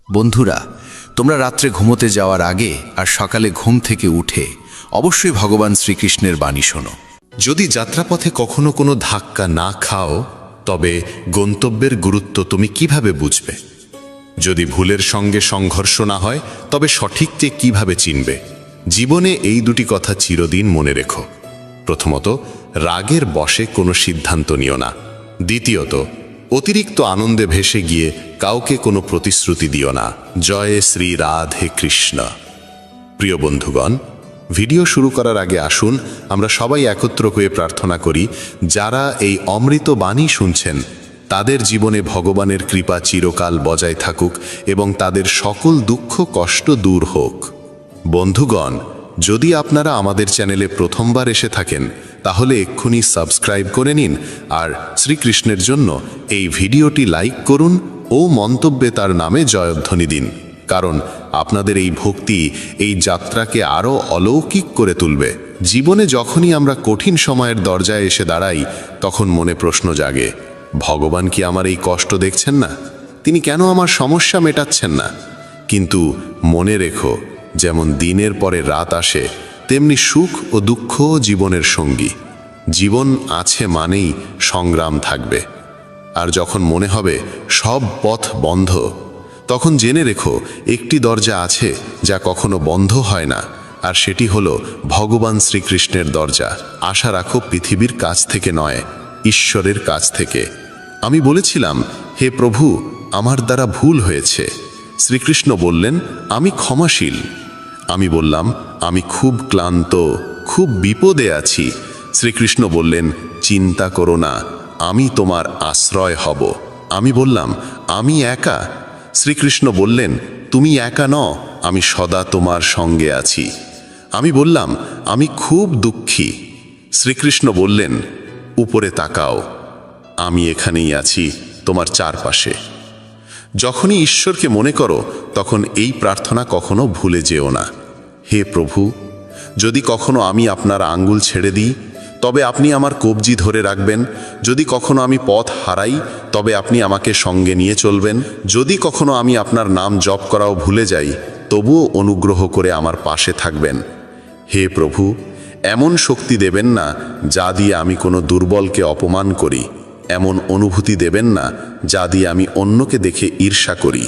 বন্ধুরা, তোমরা রাত্রে ঘুমোতে যাওয়ার আগে আর সকালে ঘুম থেকে উঠে অবশ্যই ভগবান শ্রীকৃষ্ণের বাণী শোনো। যদি যাত্রাপথে কখনো কোনো ধাক্কা না খাও, তবে গন্তব্যের গুরুত্ব তুমি কিভাবে বুঝবে? যদি ভুলের সঙ্গে সংঘর্ষ না হয়, তবে সঠিককে কিভাবে চিনবে? জীবনে এই দুটি কথা চিরদিন মনে রেখো। প্রথমত, রাগের বশে কোনো সিদ্ধান্ত নিও না। দ্বিতীয়ত, অতিরিক্ত আনন্দে ভেসে গিয়ে কাউকে কোনো প্রতিশ্রুতি দিও না। জয় শ্রী রাধে কৃষ্ণ। প্রিয় বন্ধুগণ, ভিডিও শুরু করার আগে আসুন আমরা সবাই একত্র হয়ে প্রার্থনা করি, যারা এই অমৃত বাণী শুনছেন তাদের জীবনে ভগবানের কৃপা চিরকাল বজায় থাকুক এবং তাদের সকল দুঃখ কষ্ট দূর হোক। বন্ধুগণ, যদি আপনারা আমাদের চ্যানেলে প্রথমবার এসে থাকেন তাহলে এক্ষুনি সাবস্ক্রাইব করে নিন আর শ্রীকৃষ্ণের জন্য এই ভিডিওটি লাইক করুন ও মন্তব্যে তার নামে জয়ধ্বনি দিন, কারণ আপনাদের এই ভক্তি এই যাত্রাকে আরও অলৌকিক করে তুলবে। জীবনে যখনই আমরা কঠিন সময়ের দরজায় এসে দাঁড়াই, তখন মনে প্রশ্ন জাগে, ভগবান কি আমার এই কষ্ট দেখছেন না? তিনি কেন আমার সমস্যা মেটাচ্ছেন না? কিন্তু মনে রেখো, যেমন দিনের পরে রাত আসে, তেমনি সুখ ও দুঃখ জীবনের সঙ্গী। জীবন আছে মানেই সংগ্রাম থাকবে। আর যখন মনে হবে সব পথ বন্ধ, তখন জেনে রেখো একটি দরজা আছে যা কখনো বন্ধ হয় না, আর সেটি হলো ভগবান শ্রীকৃষ্ণের দরজা। আশা রাখো পৃথিবীর কাছ থেকে নয়, ঈশ্বরের কাছ থেকে। আমি বলেছিলাম, হে প্রভু, আমার দ্বারা ভুল হয়েছে। শ্রীকৃষ্ণ বললেন, আমি ক্ষমাশীল। আমি বললাম, আমি খুব ক্লান্ত, খুব বিপদে আছি। শ্রীকৃষ্ণ বললেন, চিন্তা করো না, আমি তোমার আশ্রয় হব। আমি বললাম, আমি একা। শ্রীকৃষ্ণ বললেন, তুমি একা নও, আমি সদা তোমার সঙ্গে আছি। আমি বললাম, আমি খুব দুঃখী। শ্রীকৃষ্ণ বললেন, উপরে তাকাও, আমি এখানেই আছি তোমার চারপাশে। যখনই ঈশ্বরকে মনে করো, তখন এই প্রার্থনা কখনো ভুলে যেও না। হে প্রভু, যদি কখনো আমি আপনার আঙ্গুল ছেড়ে দিই, তবে আপনি আমার কবজি ধরে রাখবেন। যদি কখনো আমি পথ হারাই, তবে আপনি আমাকে সঙ্গে নিয়ে চলবেন। যদি কখনো আমি আপনার নাম জপ করাও ভুলে যাই, তবুও অনুগ্রহ করে আমার পাশে থাকবেন। হে প্রভু, এমন শক্তি দেবেন না যা দিয়ে আমি কোনো দুর্বলকে অপমান করি, এমন অনুভূতি দেবেন না যা দিয়ে আমি অন্যকে দেখে ঈর্ষা করি,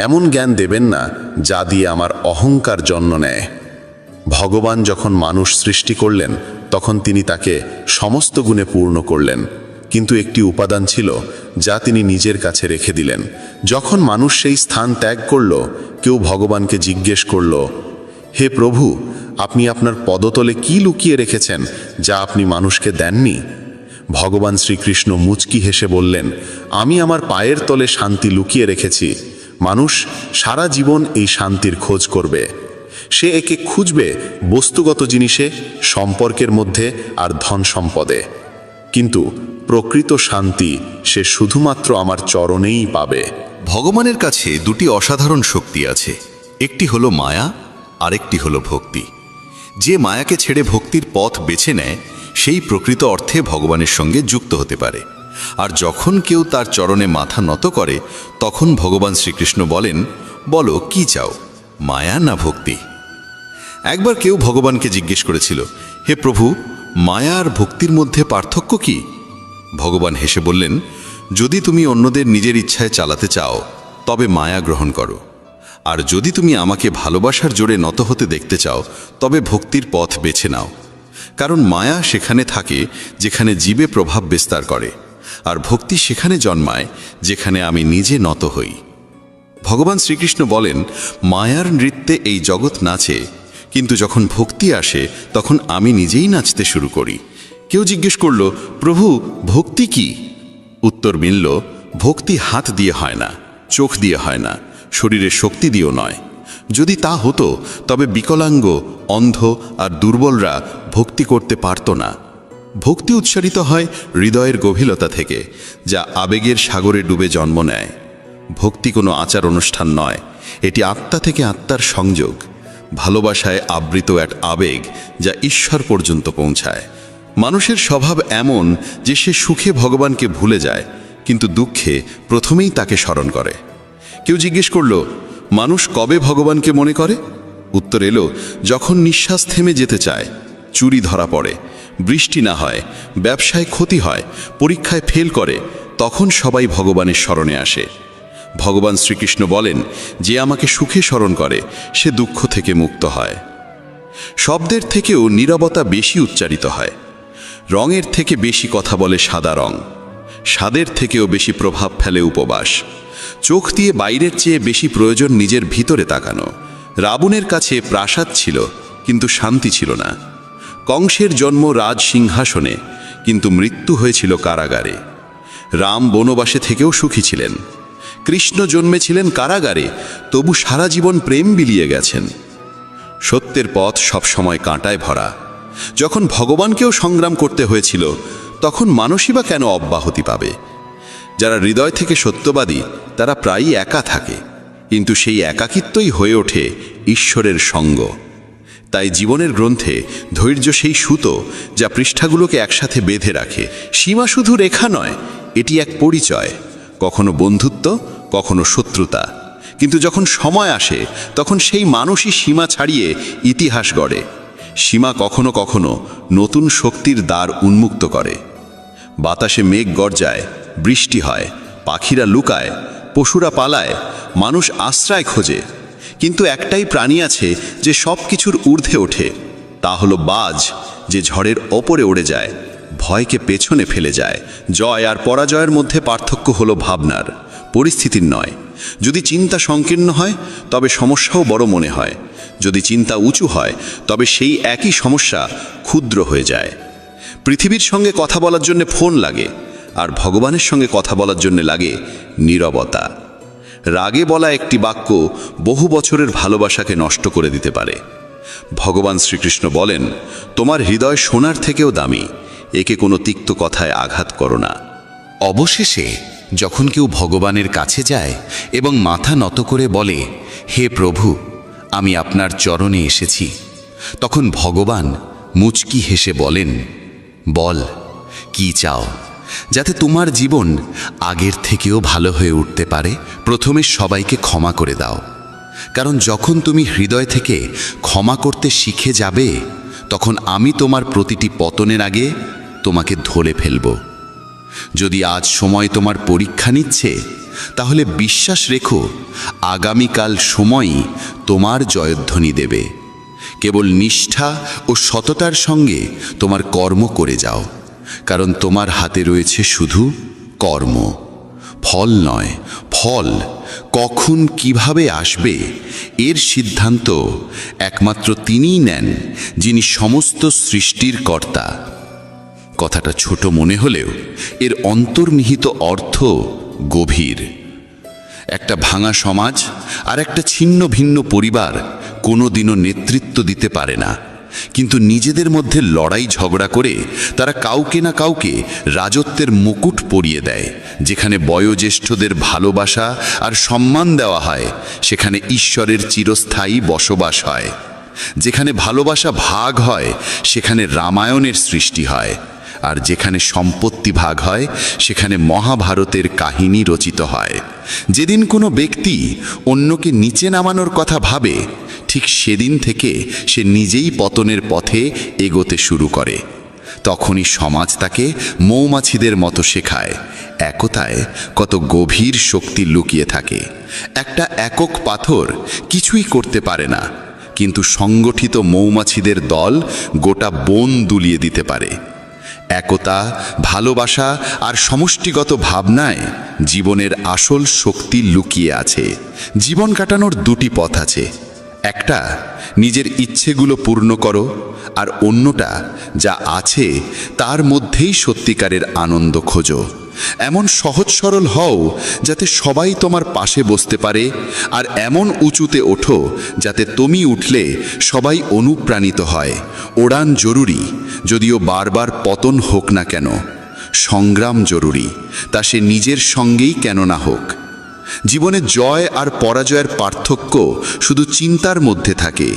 এমন জ্ঞান দেবেন না যা দিয়ে আমার অহংকার জন্ম নেয়। ভগবান যখন মানুষ সৃষ্টি করলেন, তখন তিনি তাকে সমস্ত গুণে পূর্ণ করলেন, কিন্তু একটি উপাদান ছিল যা তিনি নিজের কাছে রেখে দিলেন। যখন মানুষ সেই স্থান ত্যাগ করল, কেউ ভগবানকে জিজ্ঞেস করল, হে প্রভু, আপনি আপনার পদতলে কি লুকিয়ে রেখেছেন যা আপনি মানুষকে দেননি? ভগবান শ্রীকৃষ্ণ মুচকি হেসে বললেন, আমি আমার পায়ের তলে শান্তি লুকিয়ে রেখেছি। মানুষ সারা জীবন এই শান্তির খোঁজ করবে। সে একে খুঁজবে বস্তুগত জিনিসে, সম্পর্কের মধ্যে আর ধন সম্পদে, কিন্তু প্রকৃত শান্তি সে শুধুমাত্র আমার চরণেই পাবে। ভগবানের কাছে দুটি অসাধারণ শক্তি আছে, একটি হলো মায়া, আরেকটি হলো ভক্তি। যে মায়াকে ছেড়ে ভক্তির পথ বেছে নেয়, সেই প্রকৃত অর্থে ভগবানের সঙ্গে যুক্ত হতে পারে। আর যখন কেউ তার চরণে মাথা নত করে, তখন ভগবান শ্রীকৃষ্ণ বলেন, বলো কি চাও, মায়া না ভক্তি? একবার কেউ ভগবানকে জিজ্ঞেস করেছিল, হে প্রভু, মায়া আর ভক্তির মধ্যে পার্থক্য কি? ভগবান হেসে বললেন, যদি তুমি অন্যদের নিজের ইচ্ছায় চালাতে চাও, তবে মায়া গ্রহণ করো। আর যদি তুমি আমাকে ভালোবাসার জোরে নত হতে দেখতে চাও, তবে ভক্তির পথ বেছে নাও। কারণ মায়া সেখানে থাকে যেখানে জীবে প্রভাব বিস্তার করে, আর ভক্তি সেখানে জন্মায় যেখানে আমি নিজে নত হই। ভগবান শ্রীকৃষ্ণ বলেন, মায়ার নৃত্যে এই জগৎ নাচে, কিন্তু যখন ভক্তি আসে তখন আমি নিজেই নাচতে শুরু করি। কেউ জিজ্ঞেস করল, প্রভু, ভক্তি কি? উত্তর মিলল, ভক্তি হাত দিয়ে হয় না, চোখ দিয়ে হয় না, শরীরের শক্তি দিয়েও নয়। যদি তা হতো, তবে বিকলাঙ্গ, অন্ধ আর দুর্বলরা ভক্তি করতে পারত না। ভক্তি উচ্চারিত হয় হৃদয়ের গভীরতা থেকে, যা আবেগের সাগরে ডুবে জন্ম নেয়। ভক্তি কোনো আচার অনুষ্ঠান নয়, এটি আত্মা থেকে আত্মার সংযোগ, ভালোবাসায় আবৃত এক আবেগ যা ঈশ্বর পর্যন্ত পৌঁছায়। মানুষের স্বভাব এমন যে সে সুখে ভগবানকে ভুলে যায়, কিন্তু দুঃখে প্রথমেই তাকে স্মরণ করে। কেউ জিজ্ঞেস করল, মানুষ কবে ভগবানকে মনে করে? উত্তর এলো, যখন নিঃশ্বাস থেমে যেতে চায়, চুরি ধরা পড়ে, বৃষ্টি না হয়, ব্যবসায় ক্ষতি হয়, পরীক্ষায় ফেল করে, তখন সবাই ভগবানের স্মরণে আসে। ভগবান শ্রীকৃষ্ণ বলেন, যে আমাকে সুখে স্মরণ করে সে দুঃখ থেকে মুক্ত হয়। শব্দের থেকেও নীরবতা বেশি উচ্চারিত হয়। রঙের থেকে বেশি কথা বলে সাদা রং, স্বাদের থেকেও বেশি প্রভাব ফেলে উপবাস। চোখ দিয়ে বাইরের চেয়ে বেশি প্রয়োজন নিজের ভিতরে তাকানো। রাবণের কাছে প্রাসাদ ছিল, কিন্তু শান্তি ছিল না। কংসের জন্ম রাজ সিংহাসনে, কিন্তু মৃত্যু হয়েছিল কারাগারে। রাম বনবাসে থেকেও সুখী ছিলেন। কৃষ্ণ জন্মেছিলেন কারাগারে, তবু সারা জীবন প্রেম বিলিয়ে গেছেন। সত্যের পথ সবসময় কাঁটায় ভরা। যখন ভগবানকেও সংগ্রাম করতে হয়েছিল, তখন মানুষই বা কেন অব্যাহতি পাবে? যারা হৃদয় থেকে সত্যবাদী তারা প্রায়ই একা থাকে, কিন্তু সেই একাকিত্বই হয়ে ওঠে ঈশ্বরের সঙ্গ। তাই জীবনের গ্রন্থে ধৈর্য সেই সুতো যা পৃষ্ঠাগুলোকে একসাথে বেঁধে রাখে। সীমা শুধু রেখা নয়, এটি এক পরিচয়, কখনো বন্ধুত্ব, কখনো শত্রুতা। কিন্তু যখন সময় আসে তখন সেই মানুষই সীমা ছাড়িয়ে ইতিহাস গড়ে। সীমা কখনো কখনো নতুন শক্তির দ্বার উন্মুক্ত করে। বাতাসে মেঘ গর্জায়, বৃষ্টি হয়, পাখিরা লুকায়, পশুরা পালায়, মানুষ আশ্রয় খোঁজে। কিন্তু একটাই প্রাণী আছে যে সব কিছুর ঊর্ধ্বে ওঠে, তা হলো বাজ, যে ঝড়ের ওপরে উড়ে যায়, ভয়কে পেছনে ফেলে যায়। জয় আর পরাজয়ের মধ্যে পার্থক্য হলো ভাবনার, পরিস্থিতির নয়। যদি চিন্তা সংকীর্ণ হয় তবে সমস্যাও বড় মনে হয়। যদি চিন্তা উঁচু হয় তবে সেই একই সমস্যা ক্ষুদ্র হয়ে যায়। পৃথিবীর সঙ্গে কথা বলার জন্য ফোন লাগে, আর ভগবানের সঙ্গে কথা বলার জন্য লাগে নীরবতা। রাগে বলা একটি বাক্য বহু বছরের ভালোবাসাকে নষ্ট করে দিতে পারে। ভগবান শ্রীকৃষ্ণ বলেন, তোমার হৃদয় সোনার থেকেও দামি, একে কোনো তিক্ত কথায় আঘাত করো না। অবশেষে যখন কেউ ভগবানের কাছে যায় এবং মাথা নত করে বলে, হে প্রভু, আমি আপনার চরণে এসেছি, তখন ভগবান মুচকি হেসে বলেন, বল কি চাও, যাতে তোমার জীবন আগের থেকেও ভালো হয়ে উঠতে পারে। প্রথমে সবাইকে ক্ষমা করে দাও, কারণ যখন তুমি হৃদয় থেকে ক্ষমা করতে শিখে যাবে, তখন আমি তোমার প্রতিটি পতনের আগে তোমাকে ধরে ফেলব। যদি আজ সময় তোমার পরীক্ষা নিচ্ছে, তাহলে বিশ্বাস রেখো, আগামীকাল সময়ই তোমার জয়ধ্বনি দেবে। কেবল নিষ্ঠা ও সততার সঙ্গে তোমার কর্ম করে যাও, কারণ তোমার হাতে রয়েছে শুধু কর্ম, ফল নয়। ফল কখন কিভাবে আসবে এর সিদ্ধান্ত একমাত্র তিনিই নেন, যিনি সমস্ত সৃষ্টির কর্তা। কথাটা ছোট মনে হলেও এর অন্তর্নিহিত অর্থ গভীর। একটা ভাঙা সমাজ আর একটা ছিন্ন ভিন্ন পরিবার কোনোদিনও নেতৃত্ব দিতে পারে না, কিন্তু নিজেদের মধ্যে লড়াই ঝগড়া করে তারা কাউকে না কাউকে রাজত্বের মুকুট পরিয়ে দেয়। যেখানে বয়োজ্যেষ্ঠদের ভালোবাসা আর সম্মান দেওয়া হয়, সেখানে ঈশ্বরের চিরস্থায়ী বসবাস হয়। যেখানে ভালোবাসা ভাগ হয়, সেখানে রামায়ণের সৃষ্টি হয়। আর যেখানে সম্পত্তি ভাগ হয়, সেখানে মহাভারতের কাহিনী রচিত হয়। যেদিন কোনো ব্যক্তি অন্যকে নিচে নামানোর কথা ভাবে, ঠিক সেদিন থেকে সে নিজেই পতনের পথে এগোতে শুরু করে। তখনই সমাজ তাকে মৌমাছিদের মতো শেখায়, একতায় কত গভীর শক্তি লুকিয়ে থাকে। একটা একক পাথর কিছুই করতে পারে না, কিন্তু সংগঠিত মৌমাছিদের দল গোটা বন দুলিয়ে দিতে পারে। একতা, ভালোবাসা আর সমষ্টিগত ভাবনায় জীবনের আসল শক্তি লুকিয়ে আছে। জীবন কাটানোর দুটি পথ আছে, একটা নিজের ইচ্ছেগুলো পূর্ণ করো, আর অন্যটা যা আছে তার মধ্যেই সত্যিকারের আনন্দ খোঁজো। এমন সহজ সরল হও যাতে সবাই তোমার পাশে বসতে পারে, আর এমন উঁচুতে ওঠো যাতে তুমি উঠলে সবাই অনুপ্রাণিত হয়। ওড়ান জরুরি, যদিও বারবার পতন হোক না কেন। সংগ্রাম জরুরি, তা সে নিজের সঙ্গেই কেন না হোক। জীবনে জয় আর পরাজয়ের পার্থক্য শুধু চিন্তার মধ্যে থাকে।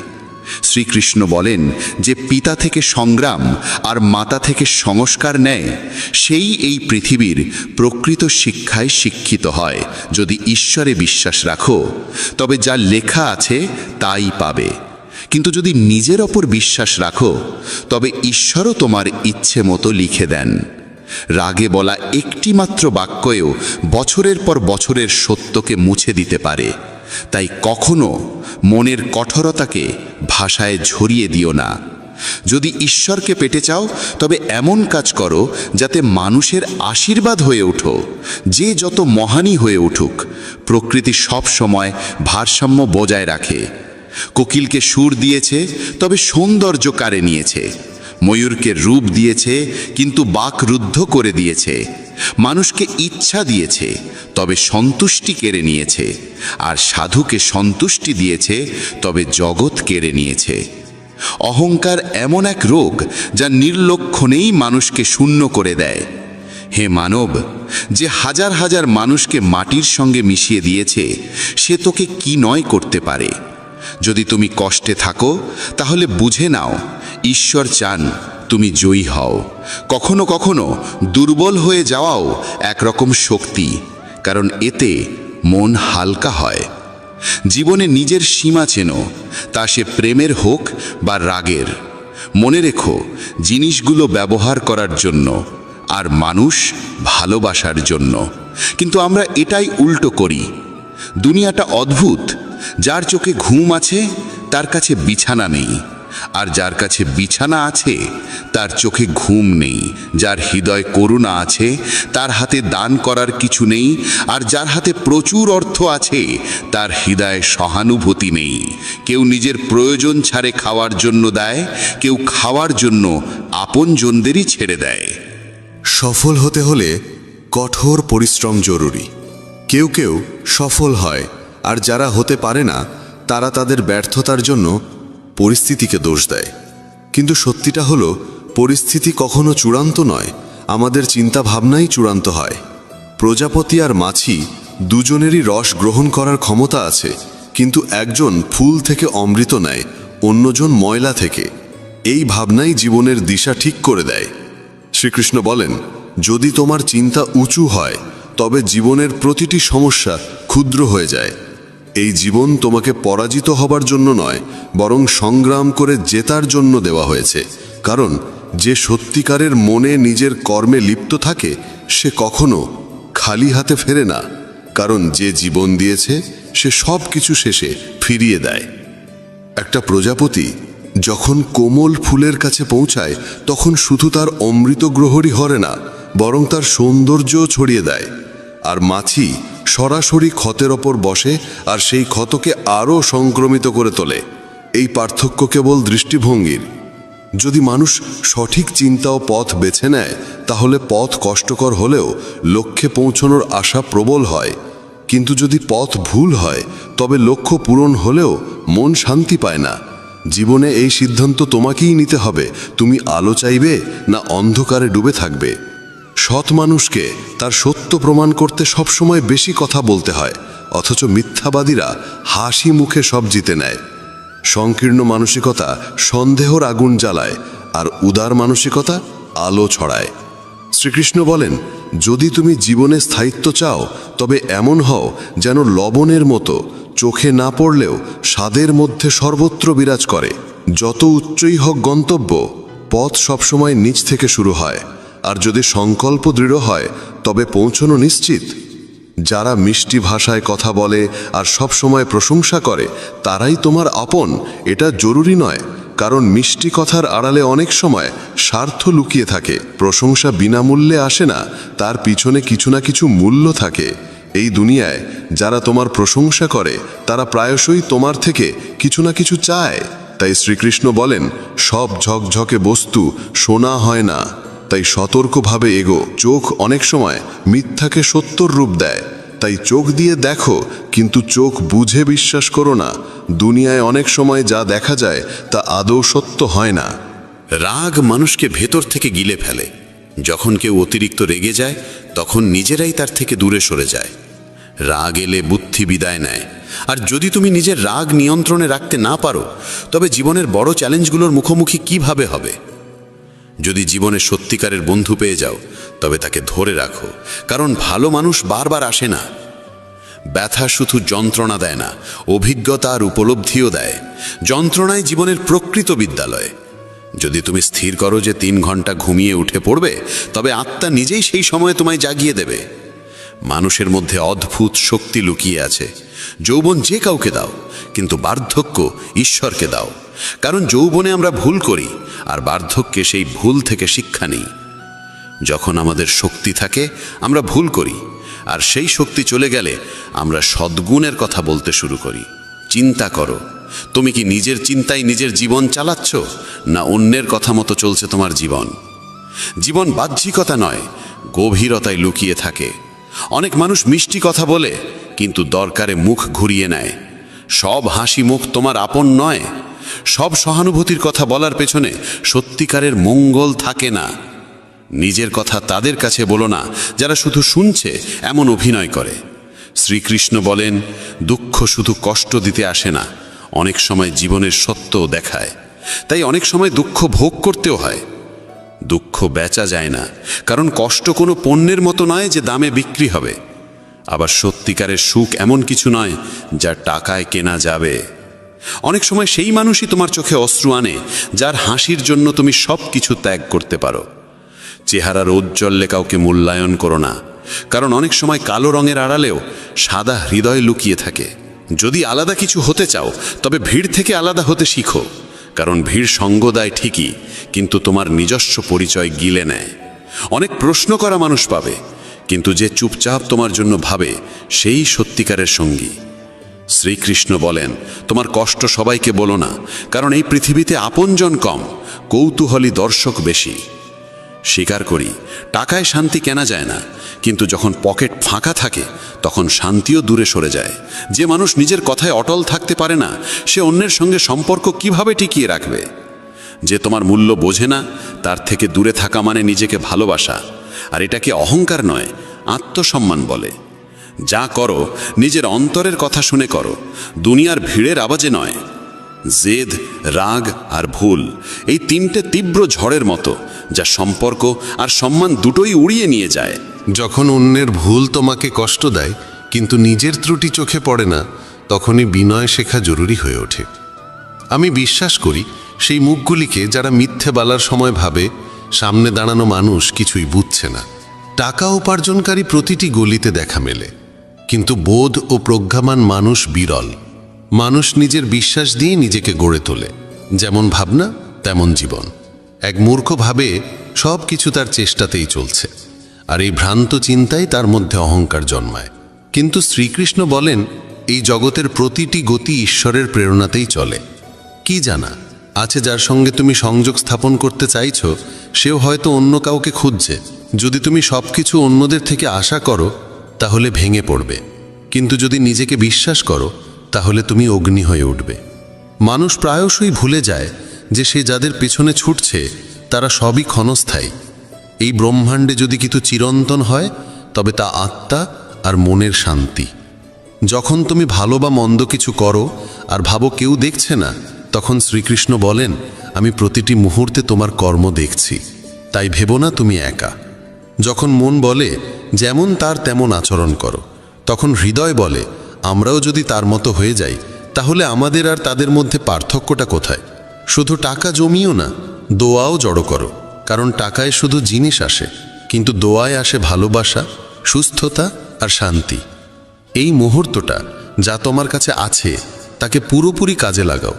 শ্রীকৃষ্ণ বলেন যে পিতা থেকে সংগ্রাম আর মাতা থেকে সংস্কার নেয়, সেই এই পৃথিবীর প্রকৃত শিক্ষায় শিক্ষিত হয়। যদি ঈশ্বরে বিশ্বাস রাখো তবে যা লেখা আছে তাই পাবে, কিন্তু যদি নিজের ওপর বিশ্বাস রাখো তবে ঈশ্বরও তোমার ইচ্ছে মতো লিখে দেন। রাগে বলা একটি মাত্র বাক্যেও বছরের পর বছরের সত্যকে মুছে দিতে পারে। তাই কখনো মনের কঠোরতাকে ভাষায় ঝরিয়ে দিও না। যদি ঈশ্বরকে পেতে চাও তবে এমন কাজ করো যাতে মানুষের আশীর্বাদ হয়ে ওঠো। যে যত মহানই হয়ে উঠুক, প্রকৃতি সব সময় ভারসাম্য বজায় রাখে। কোকিলকে সুর দিয়েছে তবে সৌন্দর্য কাড়ে নিয়েছে, ময়ূরকে রূপ দিয়েছে কিন্তু বাক রুদ্ধ করে দিয়েছে, মানুষকে ইচ্ছা দিয়েছে তবে সন্তুষ্টি কেড়ে নিয়েছে, আর সাধুকে সন্তুষ্টি দিয়েছে তবে জগৎ কেড়ে নিয়েছে। অহংকার এমন এক রোগ যা নির্লক্ষণেই মানুষকে শূন্য করে দেয়। হে মানব, যে হাজার হাজার মানুষকে মাটির সঙ্গে মিশিয়ে দিয়েছে সে তোকে কি নয় করতে পারে। যদি তুমি কষ্টে থাকো তাহলে বুঝে নাও ঈশ্বর চান তুমি জয়ী হও। কখনো কখনো দুর্বল হয়ে যাওয়াও একরকম শক্তি, কারণ এতে মন হালকা হয়। জীবনে নিজের সীমা চেনো, তা সে প্রেমের হোক বা রাগের। মনে রেখো, জিনিসগুলো ব্যবহার করার জন্য আর মানুষ ভালোবাসার জন্য। কিন্তু আমরা এটাই উল্টো করি। দুনিয়াটা অদ্ভুত। যার চোখে ঘুম আছে তার কাছে বিছানা নেই, আর যার কাছে বিছানা আছে তার চোখে ঘুম নেই। যার হৃদয় করুণা আছে তার হাতে দান করার কিছু নেই, আর যার হাতে প্রচুর অর্থ আছে তার হৃদয়ে সহানুভূতি নেই। কেউ নিজের প্রয়োজন ছাড়ে খাওয়ার জন্য দেয়, কেউ খাওয়ার জন্য আপনজনদেরই ছেড়ে দেয়। সফল হতে হলে কঠোর পরিশ্রম জরুরি। কেউ কেউ সফল হয়, আর যারা হতে পারে না তারা তাদের ব্যর্থতার জন্য পরিস্থিতিকে দোষ দেয়। কিন্তু সত্যিটা হলো, পরিস্থিতি কখনো চূড়ান্ত নয়, আমাদের চিন্তা ভাবনাই চূড়ান্ত হয়। প্রজাপতি আর মাছি দুজনেরই রস গ্রহণ করার ক্ষমতা আছে, কিন্তু একজন ফুল থেকে অমৃত নেয়, অন্যজন ময়লা থেকে। এই ভাবনাই জীবনের দিশা ঠিক করে দেয়। শ্রীকৃষ্ণ বলেন, যদি তোমার চিন্তা উঁচু হয় তবে জীবনের প্রতিটি সমস্যা ক্ষুদ্র হয়ে যায়। এই জীবন তোমাকে পরাজিত হবার জন্য নয়, বরং সংগ্রাম করে জেতার জন্য দেওয়া হয়েছে। কারণ যে সত্যিকারের মনে নিজের কর্মে লিপ্ত থাকে সে কখনো খালি হাতে ফেরে না, কারণ যে জীবন দিয়েছে সে সব কিছু শেষে ফিরিয়ে দেয়। একটা প্রজাপতি যখন কোমল ফুলের কাছে পৌঁছায় তখন শুধু তার অমৃত গ্রহরই হরে না, বরং তার সৌন্দর্যও ছড়িয়ে দেয়। আর মাছি সরাসরি ক্ষতের ওপর বসে আর সেই ক্ষতকে আরও সংক্রমিত করে তোলে। এই পার্থক্য কেবল দৃষ্টিভঙ্গির। যদি মানুষ সঠিক চিন্তা ও পথ বেছে নেয় তাহলে পথ কষ্টকর হলেও লক্ষ্যে পৌঁছানোর আশা প্রবল হয়। কিন্তু যদি পথ ভুল হয় তবে লক্ষ্য পূরণ হলেও মন শান্তি পায় না। জীবনে এই সিদ্ধান্ত তোমাকেই নিতে হবে, তুমি আলো চাইবে না অন্ধকারে ডুবে থাকবে। সৎ মানুষকে তার সত্য প্রমাণ করতে সবসময় বেশি কথা বলতে হয়, অথচ মিথ্যাবাদীরা হাসি মুখে সব জিতে নেয়। সংকীর্ণ মানসিকতা সন্দেহর আগুন জ্বালায়, আর উদার মানসিকতা আলো ছড়ায়। শ্রীকৃষ্ণ বলেন, যদি তুমি জীবনে স্থায়িত্ব চাও তবে এমন হও যেন লবণের মতো, চোখে না পড়লেও স্বাদের মধ্যে সর্বত্র বিরাজ করে। যত উচ্চই হোক গন্তব্য, পথ সবসময় নিচ থেকে শুরু হয়, আর যদি সংকল্প দৃঢ় হয় তবে পৌঁছানো নিশ্চিত। যারা মিষ্টি ভাষায় কথা বলে আর সব সময় প্রশংসা করে তারাই তোমার আপন, এটা জরুরি নয়। কারণ মিষ্টি কথার আড়ালে অনেক সময় স্বার্থ লুকিয়ে থাকে। প্রশংসা বিনামূল্যে আসে না, তার পিছনে কিছু না কিছু মূল্য থাকে। এই দুনিয়ায় যারা তোমার প্রশংসা করে তারা প্রায়শই তোমার থেকে কিছু না কিছু চায়। তাই শ্রীকৃষ্ণ বলেন, সব ঝকঝকে বস্তু সোনা হয় না, তাই সতর্কভাবে এগো। চোখ অনেক সময় মিথ্যাকে সত্যর রূপ দেয়, তাই চোখ দিয়ে দেখো কিন্তু চোখ বুঝে বিশ্বাস করো না। দুনিয়ায় অনেক সময় যা দেখা যায় তা আদৌ সত্য হয় না। রাগ মানুষকে ভেতর থেকে গিলে ফেলে। যখন কেউ অতিরিক্ত রেগে যায় তখন নিজেরাই তার থেকে দূরে সরে যায়। রাগ এলে বুদ্ধি বিদায় নেয়, আর যদি তুমি নিজের রাগ নিয়ন্ত্রণে রাখতে না পারো, তবে জীবনের বড় চ্যালেঞ্জগুলোর মুখোমুখি কিভাবে হবে? যদি জীবনে সত্যিকারের বন্ধু পেয়ে যাও, তবে তাকে ধরে রাখো, কারণ ভালো মানুষ বারবার আসে না। ব্যথা শুধু যন্ত্রণা দেয় না, অভিজ্ঞতা আর উপলব্ধিও দেয়। যন্ত্রণাই জীবনের প্রকৃত বিদ্যালয়। যদি তুমি স্থির করো যে 3 ঘন্টা ঘুমিয়ে উঠে পড়বে, তবে আত্মা নিজেই সেই সময়ে তোমায় জাগিয়ে দেবে। মানুষের মধ্যে অদ্ভুত শক্তি লুকিয়ে আছে। যৌবন যে কাউকে দাও, কিন্তু বার্ধক্য ঈশ্বরকে দাও। কারণ যৌবনে আমরা ভুল করি, আর বার্ধক্যে সেই ভুল থেকে শিক্ষা নিই। যখন আমাদের শক্তি থাকে আমরা ভুল করি, আর সেই শক্তি চলে গেলে আমরা সদ্গুণের কথা বলতে শুরু করি। চিন্তা করো, তুমি কি নিজের চিন্তায় নিজের জীবন চালাচ্ছ, না অন্যের কথা মতো চলছে তোমার জীবন? জীবন বাহ্যিকতা নয়, গভীরতায় লুকিয়ে থাকে। অনেক মানুষ মিষ্টি কথা বলে, কিন্তু দরকারে মুখ ঘুরিয়ে নেয়। সব হাসি মুখ তোমার আপন নয়। সব সহানুভূতির কথা বলার পেছনে সত্যিকারের মঙ্গল থাকে না। নিজের কথা তাদের কাছে বলো না যারা শুধু শুনছে এমন অভিনয় করে। শ্রীকৃষ্ণ বলেন, দুঃখ শুধু কষ্ট দিতে আসে না, অনেক সময় জীবনের সত্যও দেখায়। তাই অনেক সময় দুঃখ ভোগ করতেও হয়। দুঃখ বেচা যায় না, কারণ কষ্ট কোনো পণ্যের মতো নয় যে দামে বিক্রি হবে। আবার সত্যিকারের সুখ এমন কিছু নয় যা টাকায় কেনা যাবে। অনেক সময় সেই মানুষই তোমার চোখে অশ্রু আনে যার হাসির জন্য তুমি সব কিছু ত্যাগ করতে পারো। চেহারার ঔজ্জ্বল্যে কাউকে মূল্যায়ন করো না, কারণ অনেক সময় কালো রঙের আড়ালেও সাদা হৃদয় লুকিয়ে থাকে। যদি আলাদা কিছু হতে চাও, তবে ভিড় থেকে আলাদা হতে শিখো, কারণ ভিড় সঙ্গ দেয় ঠিকই, কিন্তু তোমার নিজস্ব পরিচয় গিলে নেয়। অনেক প্রশ্ন করা মানুষ পাবে, কিন্তু যে চুপচাপ তোমার জন্য ভাবে সেই সত্যিকারের সঙ্গী। শ্রীকৃষ্ণ বলেন, তোমার কষ্ট সবাইকে বলো না, কারণ এই পৃথিবীতে আপনজন কম, কৌতূহলী দর্শক বেশি। স্বীকার করি, টাকায় শান্তি কেনা যায় না, কিন্তু যখন পকেট ফাঁকা থাকে তখন শান্তিও দূরে সরে যায়। যে মানুষ নিজের কথায় অটল থাকতে পারে না, সে অন্যের সঙ্গে সম্পর্ক কিভাবে টিকিয়ে রাখবে? যে তোমার মূল্য বোঝে না, তার থেকে দূরে থাকা মানে নিজেকে ভালোবাসা। আর এটাকে অহংকার নয়, আত্মসম্মান বলে। যা করো নিজের অন্তরের কথা শুনে করো, দুনিয়ার ভিড়ের আওয়াজে নয়। জেদ, রাগ আর ভুল, এই 3টে তীব্র ঝড়ের মতো, যা সম্পর্ক আর সম্মান দুটোই উড়িয়ে নিয়ে যায়। যখন অন্যের ভুল তোমাকে কষ্ট দেয় কিন্তু নিজের ত্রুটি চোখে পড়ে না, তখনই বিনয় শেখা জরুরি হয়ে ওঠে। আমি বিশ্বাস করি সেই মুখগুলিকে যারা মিথ্যে বলার সময় ভাবে সামনে দাঁড়ানো মানুষ কিছুই বুঝছে না। টাকা উপার্জনকারী প্রতিটি গলিতে দেখা মেলে, কিন্তু বোধ ও প্রজ্ঞামান মানুষ বিরল। মানুষ নিজের বিশ্বাস দিয়ে নিজেকে গড়ে তোলে। যেমন ভাবনা তেমন জীবন। এক মূর্খ ভাবে সব কিছু তার চেষ্টাতেই চলছে, আর এই ভ্রান্ত চিন্তাই তার মধ্যে অহংকার জন্মায়। কিন্তু শ্রীকৃষ্ণ বলেন, এই জগতের প্রতিটি গতি ঈশ্বরের প্রেরণাতেই চলে। কি জানা আছে যার সঙ্গে তুমি সংযোগ স্থাপন করতে চাইছ, সেও হয়তো অন্য কাউকে খুঁজছে। যদি তুমি সব কিছু অন্যদের থেকে আশা করো, তাহলে ভেঙে পড়বে, কিন্তু যদি নিজেকে বিশ্বাস করো, তাহলে তুমি অগ্নি হয়ে উঠবে। মানুষ প্রায়শই ভুলে যায় যে সে যাদের পেছনে ছুটছে তারা সবই ক্ষণস্থায়ী। এই ব্রহ্মাণ্ডে যদি কিছু চিরন্তন হয়, তবে তা আত্মা আর মনের শান্তি। যখন তুমি ভালো বা মন্দ কিছু করো আর ভাবো কেউ দেখছে না, তখন শ্রীকৃষ্ণ বলেন, আমি প্রতিটি মুহূর্তে তোমার কর্ম দেখছি, তাই ভেবো না তুমি একা। যখন মন বলে যেমন তার তেমন আচরণ করো, তখন হৃদয় বলে, আমরাও যদি তার মতো হয়ে যাই, তাহলে আমাদের আর তাদের মধ্যে পার্থক্যটা কোথায়? শুধু টাকা জমিও না, দোয়াও জড়ো করো, কারণ টাকায় শুধু জিনিস আসে, কিন্তু দোয়ায় আসে ভালোবাসা, সুস্থতা আর শান্তি। এই মুহূর্তটা যা তোমার কাছে আছে তাকে পুরোপুরি কাজে লাগাও,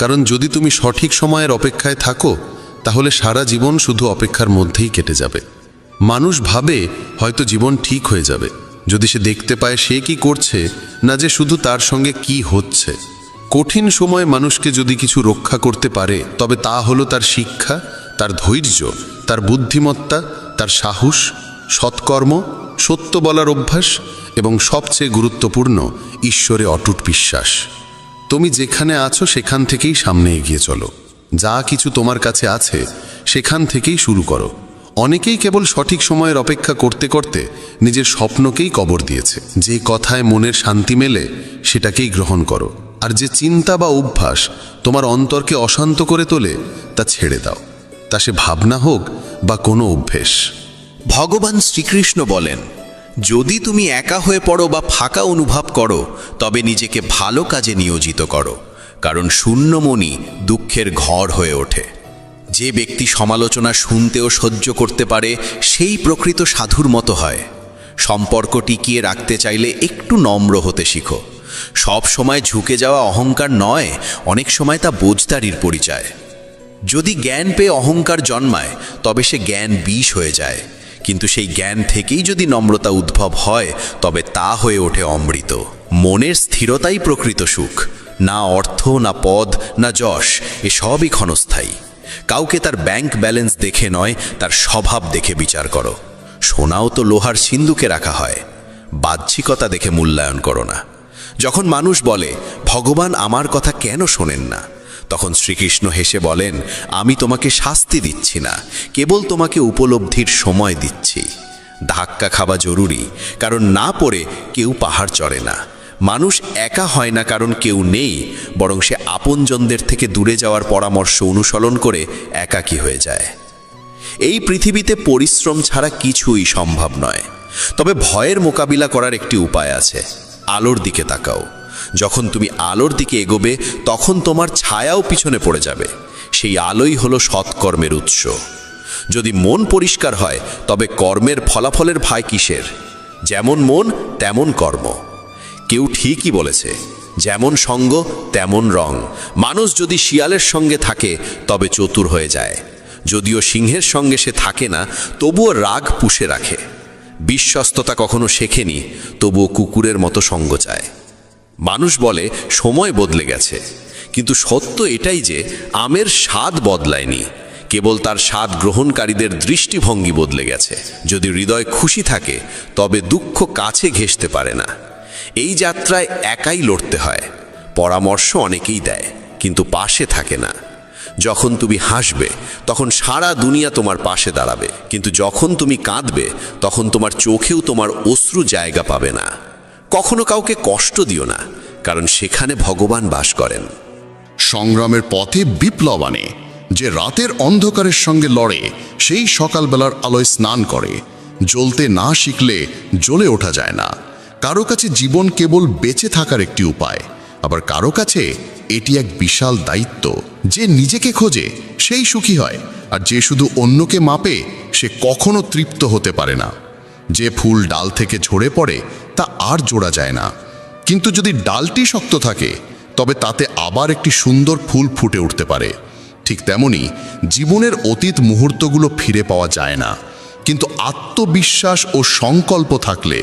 কারণ যদি তুমি সঠিক সময়ের অপেক্ষায় থাকো, তাহলে সারা জীবন শুধু অপেক্ষার মধ্যেই কেটে যাবে। মানুষ ভাবে হয়তো জীবন ঠিক হয়ে যাবে যদি সে দেখতে পায় সে কি করছে, না যে শুধু তার সঙ্গে কি হচ্ছে। কঠিন সময় মানুষকে যদি কিছু রক্ষা করতে পারে, তবে তা হলো তার শিক্ষা, তার ধৈর্য, তার বুদ্ধিমত্তা, তার সাহস, সৎকর্ম, সত্য বলার অভ্যাস এবং সবচেয়ে গুরুত্বপূর্ণ ঈশ্বরে অটুট বিশ্বাস। তুমি যেখানে আছো সেখান থেকেই সামনে এগিয়ে চলো। যা কিছু তোমার কাছে আছে সেখান থেকেই শুরু করো। অনেকেই কেবল সঠিক সময়ের অপেক্ষা করতে করতে নিজের স্বপ্নকেই কবর দিয়েছে। যে কথায় মনের শান্তি মেলে সেটাকেই গ্রহণ করো, আর যে চিন্তা বা অভ্যাস তোমার অন্তরকে অশান্ত করে তোলে তা ছেড়ে দাও, তা সে ভাবনা হোক বা কোনো অভ্যেস। ভগবান শ্রীকৃষ্ণ বলেন, যদি তুমি একা হয়ে পড়ো বা ফাঁকা অনুভব করো, তবে নিজেকে ভালো কাজে নিয়োজিত করো, কারণ শূন্য মনই দুঃখের ঘর হয়ে ওঠে। যে ব্যক্তি সমালোচনা শুনতেও সহ্য করতে পারে, সেই প্রকৃত সাধুর মতো হয়। সম্পর্ক টিকিয়ে রাখতে চাইলে একটু নম্র হতে শিখো। সব সময় ঝুঁকে যাওয়া অহংকার নয়, অনেক সময় তা বোঝদারির পরিচয়। যদি জ্ঞান পেয়ে অহংকার জন্মায়, তবে সে জ্ঞান বিষ হয়ে যায়, কিন্তু সেই জ্ঞান থেকেই যদি নম্রতা উদ্ভব হয়, তবে তা হয়ে ওঠে অমৃত। মনের স্থিরতাই প্রকৃত সুখ। না অর্থ, না পদ, না যশ, এসবই ক্ষণস্থায়ী। কাউকে তার ব্যাংক ব্যালেন্স দেখে নয়, তার স্বভাব দেখে বিচার করো। সোনাও তো লোহার সিন্ধুকে রাখা হয়। বাহ্যিকতা দেখে মূল্যায়ন করো না। যখন মানুষ বলে, ভগবান আমার কথা কেন শোনেন না, তখন শ্রীকৃষ্ণ হেসে বলেন, আমি তোমাকে শাস্তি দিচ্ছি না, কেবল তোমাকে উপলব্ধির সময় দিচ্ছি। ধাক্কা খাওয়া জরুরি, কারণ না পড়ে কেউ পাহাড় চড়ে না। মানুষ একা হয় না কারণ কেউ নেই, বরং সে আপনজনদের থেকে দূরে যাওয়ার পরামর্শ অনুসরণ করে একাকী হয়ে যায়। এই পৃথিবীতে পরিশ্রম ছাড়া কিছুই সম্ভব নয়, তবে ভয়ের মোকাবিলা করার একটি উপায় আছে। আলোর দিকে তাকাও। যখন তুমি আলোর দিকে এগোবে, তখন তোমার ছায়াও পিছনে পড়ে যাবে। সেই আলোই হলো সৎকর্মের উৎস। যদি মন পরিষ্কার হয়, তবে কর্মের ফলাফলের ভয় কিসের? যেমন মন তেমন কর্ম। কেউ ঠিকই বলেছে, যেমন সঙ্গ তেমন রং। মানুষ যদি শিয়ালের সঙ্গে থাকে, তবে চতুর হয়ে যায়। যদিও সিংহের সঙ্গে সে থাকে না, তবুও রাগ পুষে রাখে। বিশ্বস্ততা কখনো শেখেনি, তবুও কুকুরের মতো সঙ্গ চায়। মানুষ বলে সময় বদলে গেছে, কিন্তু সত্য এটাই যে আমের স্বাদ বদলায়নি, কেবল তার স্বাদ গ্রহণকারীদের দৃষ্টিভঙ্গি বদলে গেছে। যদি হৃদয় খুশি থাকে, তবে দুঃখ কাছে ঘেঁষতে পারে না। এই যাত্রায় একাই লড়তে হয়। পরামর্শ অনেকেই দেয়, কিন্তু পাশে থাকে না। যখন তুমি হাসবে, তখন সারা দুনিয়া তোমার পাশে দাঁড়াবে, কিন্তু যখন তুমি কাঁদবে, তখন তোমার চোখেও তোমার অশ্রু জায়গা পাবে না। কখনো কাউকে কষ্ট দিও না, কারণ সেখানে ভগবান বাস করেন। সংগ্রামের পথে বিপ্লব আনে। যে রাতের অন্ধকারের সঙ্গে লড়ে, সেই সকালবেলার আলোয় স্নান করে। জ্বলতে না শিখলে জ্বলে ওঠা যায় না। কারো কাছে জীবন কেবল বেঁচে থাকার একটি উপায়, আবার কারো কাছে এটি এক বিশাল দায়িত্ব। যে নিজেকে খোঁজে সেই সুখী হয়, আর যে শুধু অন্যকে মাপে সে কখনো তৃপ্ত হতে পারে না। যে ফুল ডাল থেকে ঝরে পড়ে তা আর জোড়া যায় না, কিন্তু যদি ডালটি শক্ত থাকে, তবে তাতে আবার একটি সুন্দর ফুল ফুটে উঠতে পারে। ঠিক তেমনি জীবনের অতীত মুহূর্তগুলো ফিরে পাওয়া যায় না, কিন্তু আত্মবিশ্বাস ও সংকল্প থাকলে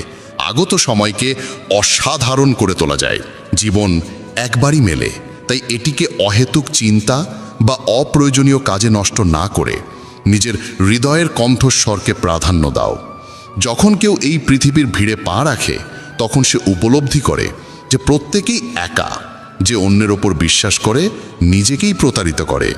আগত সময়কে অসাধারণ করে তোলা যায়। জীবন একবারই মেলে, তাই এটিকে অহেতুক চিন্তা বা অপ্রয়োজনীয় কাজে নষ্ট না করে নিজের হৃদয়ের কণ্ঠস্বরকে প্রাধান্য দাও। যখন কেউ এই পৃথিবীর ভিড়ে পা রাখে, তখন সে উপলব্ধি করে যে প্রত্যেকেই একা। যে অন্যের ওপর বিশ্বাস করে, নিজেকেই প্রতারিত করে।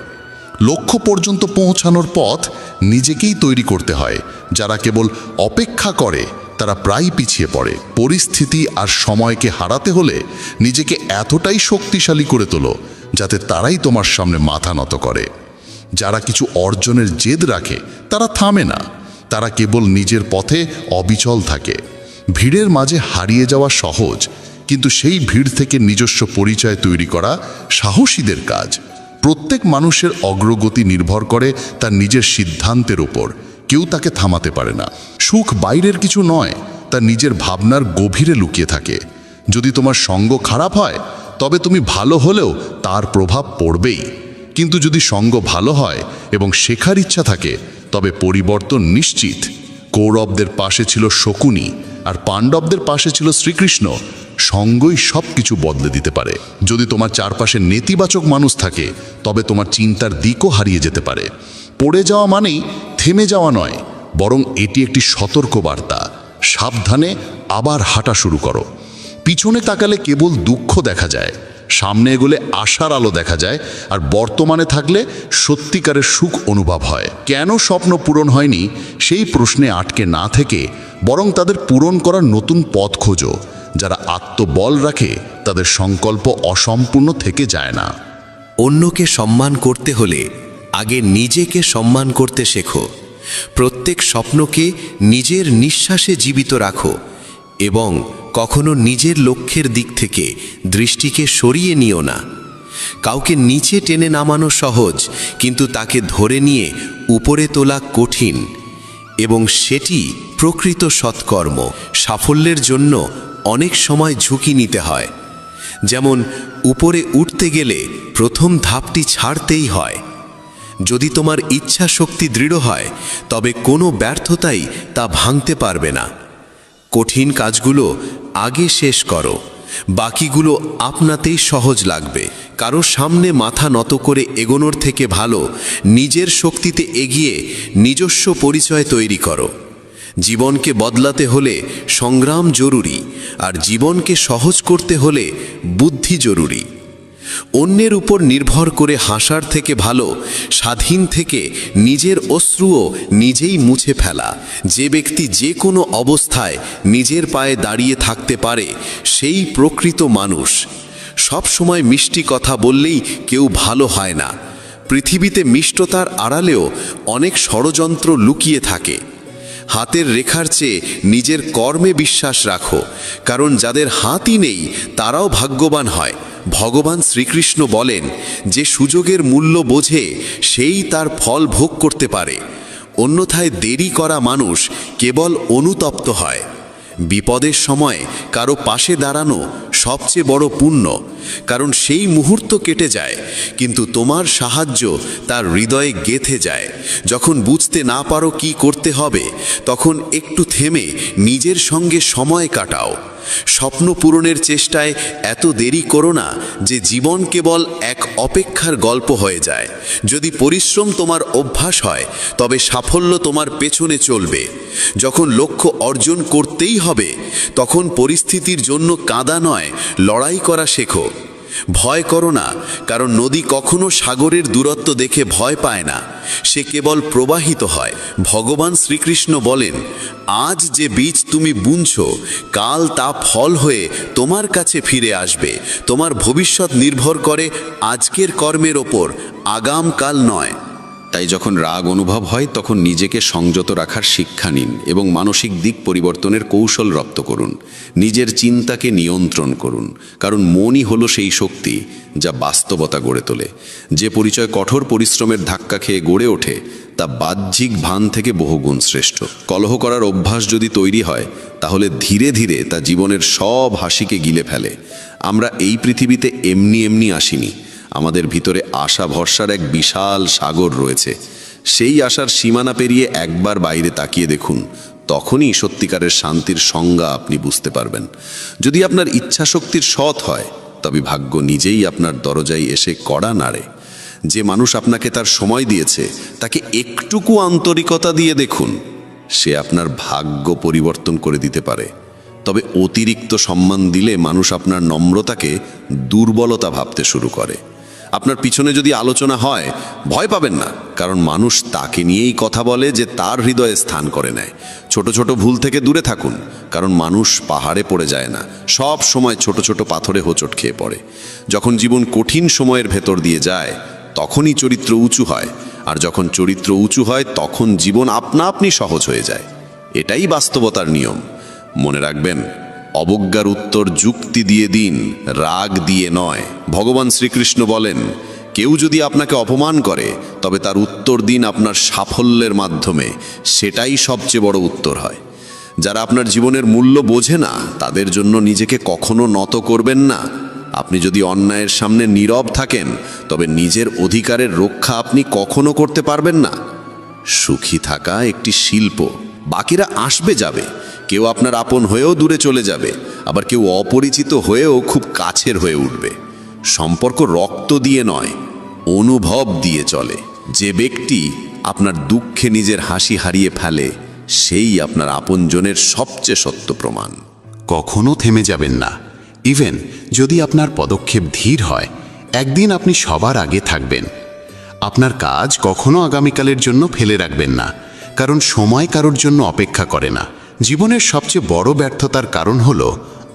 লক্ষ্য পর্যন্ত পৌঁছানোর পথ নিজেকেই তৈরি করতে হয়। যারা কেবল অপেক্ষা করে, তারা প্রায় পিছিয়ে পড়ে। পরিস্থিতি আর সময়কে হারাতে হলে নিজেকে এতটাই শক্তিশালী করে তোলো, যাতে তারাই তোমার সামনে মাথা নত করে। যারা কিছু অর্জনের জেদ রাখে, তারা থামে না, তারা কেবল নিজের পথে অবিচল থাকে। ভিড়ের মাঝে হারিয়ে যাওয়া সহজ, কিন্তু সেই ভিড় থেকে নিজস্ব পরিচয় তৈরি করা সাহসীদের কাজ। প্রত্যেক মানুষের অগ্রগতি নির্ভর করে তার নিজের সিদ্ধান্তের উপর। কেউ তাকে থামাতে পারে না। সুখ বাইরের কিছু নয়, তা নিজের ভাবনার গভীরে লুকিয়ে থাকে। যদি তোমার সঙ্গ খারাপ হয়, তবে তুমি ভালো হলেও তার প্রভাব পড়বেই। কিন্তু যদি সঙ্গ ভালো হয় এবং শেখার ইচ্ছা থাকে, তবে পরিবর্তন নিশ্চিত। কৌরবদের পাশে ছিল শকুনি, আর পাণ্ডবদের পাশে ছিল শ্রীকৃষ্ণ। সঙ্গই সব কিছু বদলে দিতে পারে। যদি তোমার চারপাশে নেতিবাচক মানুষ থাকে, তবে তোমার চিন্তার দিকও হারিয়ে যেতে পারে। পড়ে যাওয়া মানেই থেমে যাওয়া নয়, বরং এটি একটি সতর্ক বার্তা। সাবধানে আবার হাঁটা শুরু করো। পিছনে তাকালে কেবল দুঃখ দেখা যায়, সামনে এগোলে আশার আলো দেখা যায়, আর বর্তমানে থাকলে সত্যিকারের সুখ অনুভব হয়। কেন স্বপ্ন পূরণ হয়নি সেই প্রশ্নে আটকে না থেকে বরং তাদের পূরণ করার নতুন পথ খোঁজো। যারা আত্মবল রাখে তাদের সংকল্প অসম্পূর্ণ থেকে যায় না। অন্যকে সম্মান করতে হলে আগে নিজেকে সম্মান করতে শেখো। প্রত্যেক স্বপ্নকে নিজের নিঃশ্বাসে জীবিত রাখো এবং কখনো নিজের লক্ষ্যের দিক থেকে দৃষ্টিকে সরিয়ে নিও না। কাউকে নিচে টেনে নামানো সহজ, কিন্তু তাকে ধরে নিয়ে উপরে তোলা কঠিন, এবং সেটি প্রকৃত সৎকর্ম। সাফল্যের জন্য অনেক সময় ঝুঁকি নিতে হয়। যেমন উপরে উঠতে গেলে প্রথম ধাপটি ছাড়তেই হয়। যদি তোমার ইচ্ছা শক্তি দৃঢ় হয় তবে কোনো ব্যর্থতাই তা ভাঙতে পারবে না। কঠিন কাজগুলো আগে শেষ করো, বাকিগুলো আপনাতেই সহজ লাগবে। কারো সামনে মাথা নত করে এগোনোর থেকে ভালো নিজের শক্তিতে এগিয়ে নিজস্ব পরিচয় তৈরি করো। জীবনকে বদলাতে হলে সংগ্রাম জরুরি, আর জীবনকে সহজ করতে হলে বুদ্ধি জরুরি। অন্যের উপর নির্ভর করে হাসার থেকে ভালো স্বাধীন থেকে নিজের অশ্রুও নিজেই মুছে ফেলা। যে ব্যক্তি যে কোনো অবস্থায় নিজের পায়ে দাঁড়িয়ে থাকতে পারে সেই প্রকৃত মানুষ। সব সময় মিষ্টি কথা বললেই কেউ ভালো হয় না। পৃথিবীতে মিষ্টতার আড়ালেও অনেক ষড়যন্ত্র লুকিয়ে থাকে। হাতের রেখার চেয়ে নিজের কর্মে বিশ্বাস রাখো, কারণ যাদের হাতই নেই তারাও ভাগ্যবান হয়। ভগবান শ্রীকৃষ্ণ বলেন, যে সুযোগের মূল্য বোঝে সেই তার ফল ভোগ করতে পারে, অন্যথায় দেরি করা মানুষ কেবল অনুতপ্ত হয়। বিপদের সময় কারো পাশে দাঁড়ানো সবচেয়ে বড় পুণ্য, কারণ সেই মুহূর্ত কেটে যায় কিন্তু তোমার সাহায্য তার হৃদয়ে গেঁথে যায়। যখন বুঝতে না পারো কি করতে হবে, তখন একটু থেমে নিজের সঙ্গে সময় কাটাও। স্বপ্ন পূরণের চেষ্টায় এত দেরি করো না যে জীবন কেবল এক অপেক্ষার গল্প হয়ে যায়। যদি পরিশ্রম তোমার অভ্যাস হয় তবে সাফল্য তোমার পেছনে চলবে। যখন লক্ষ্য অর্জন করতেই হবে তখন পরিস্থিতির জন্য কাঁদা নয়, লড়াই করা শেখো। ভয় করো না, কারণ নদী কখনো সাগরের দূরত্ব দেখে ভয় পায় না, সে কেবল প্রবাহিত হয়। ভগবান শ্রীকৃষ্ণ বলেন, আজ যে বীজ তুমি বুনছো কাল তা ফল হয়ে তোমার কাছে ফিরে আসবে। তোমার ভবিষ্যৎ নির্ভর করে আজকের কর্মের ওপর, আগামকাল নয়। তাই যখন রাগ অনুভব হয় তখন নিজেকে সংযত রাখার শিক্ষা নিন এবং মানসিক দিক পরিবর্তনের কৌশল রপ্ত করুন। নিজের চিন্তাকে নিয়ন্ত্রণ করুন, কারণ মনই হলো সেই শক্তি যা বাস্তবতা গড়ে তোলে। যে পরিচয় কঠোর পরিশ্রমের ধাক্কা খেয়ে গড়ে ওঠে তা বাহ্যিক ভান থেকে বহুগুণ শ্রেষ্ঠ। কলহ করার অভ্যাস যদি তৈরি হয় তাহলে ধীরে ধীরে তা জীবনের সব হাসিকে গিলে ফেলে। আমরা এই পৃথিবীতে এমনি এমনি আসিনি, আমাদের ভিতরে আশা ভরসার এক বিশাল সাগর রয়েছে। সেই আশার সীমানা পেরিয়ে একবার বাইরে তাকিয়ে দেখুন, তখনই সত্যিকারের শান্তির সংজ্ঞা আপনি বুঝতে পারবেন। যদি আপনার ইচ্ছা শক্তির সৎ হয় তবে ভাগ্য নিজেই আপনার দরজায় এসে কড়া নাড়ে। যে মানুষ আপনাকে তার সময় দিয়েছে তাকে একটুকু আন্তরিকতা দিয়ে দেখুন, সে আপনার ভাগ্য পরিবর্তন করে দিতে পারে। তবে অতিরিক্ত সম্মান দিলে মানুষ আপনার নম্রতাকে দুর্বলতা ভাবতে শুরু করে। আপনার পিছনে যদি আলোচনা হয় ভয় পাবেন না, কারণ মানুষ তাকে নিয়েই কথা বলে যে তার হৃদয়ে স্থান করে নেয়। ছোট ছোট ভুল থেকে দূরে থাকুন, কারণ মানুষ পাহাড়ে পড়ে যায় না, সব সময় ছোট ছোট পাথরে হোঁচট খেয়ে পড়ে। যখন জীবন কঠিন সময়ের ভেতর দিয়ে যায় তখনই চরিত্র উঁচু হয়, আর যখন চরিত্র উঁচু হয় তখন জীবন আপনা আপনি সহজ হয়ে যায়। এটাই বাস্তবতার নিয়ম। মনে রাখবেন, অবজ্ঞার উত্তর যুক্তি দিয়ে দিন, রাগ দিয়ে নয়। ভগবান শ্রীকৃষ্ণ বলেন, কেউ যদি আপনাকে অপমান করে তবে তার উত্তর দিন আপনার সাফল্যের মাধ্যমে, সেটাই সবচেয়ে বড় উত্তর হয়। যারা আপনার জীবনের মূল্য বোঝে না তাদের জন্য নিজেকে কখনো নত করবেন না। আপনি যদি অন্যায়ের সামনে নীরব থাকেন তবে নিজের অধিকারের রক্ষা আপনি কখনো করতে পারবেন না। সুখী থাকা একটি শিল্প, বাকিরা আসবে যাবে, কেউ আপনার আপন হয়েও দূরে চলে যাবে, আবার কেউ অপরিচিত হয়েও খুব কাছের হয়ে উঠবে। সম্পর্ক রক্ত দিয়ে নয়, অনুভব দিয়ে চলে। যে ব্যক্তি আপনার দুঃখে নিজের হাসি হারিয়ে ফেলে সেই আপনার আপনজনের সবচেয়ে সত্য প্রমাণ। কখনো থেমে যাবেন না, ইভেন যদি আপনার পদক্ষেপ ধীর হয়, একদিন আপনি সবার আগে থাকবেন। আপনার কাজ কখনো আগামীকালের জন্য ফেলে রাখবেন না, কারণ সময় কারোর জন্য অপেক্ষা করে না। জীবনের সবচেয়ে বড় ব্যর্থতার কারণ হল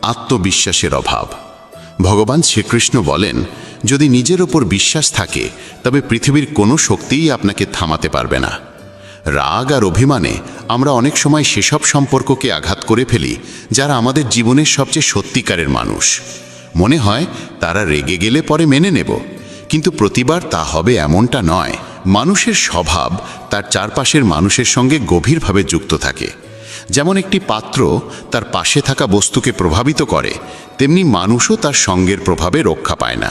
আত্মবিশ্বাসের অভাব। ভগবান শ্রীকৃষ্ণ বলেন, যদি নিজের ওপর বিশ্বাস থাকে তবে পৃথিবীর কোনো শক্তিই আপনাকে থামাতে পারবে না। রাগ আর অভিমানে আমরা অনেক সময় সেসব সম্পর্ককে আঘাত করে ফেলি যারা আমাদের জীবনের সবচেয়ে সত্যিকারের মানুষ। মনে হয় তারা রেগে গেলে পরে মেনে নেব, কিন্তু প্রতিবার তা হবে এমনটা নয়। মানুষের স্বভাব তার চারপাশের মানুষের সঙ্গে গভীরভাবে যুক্ত থাকে। যেমন একটি পাত্র তার পাশে থাকা বস্তুকে প্রভাবিত করে, তেমনি মানুষও তার সঙ্গের প্রভাবে রক্ষা পায় না।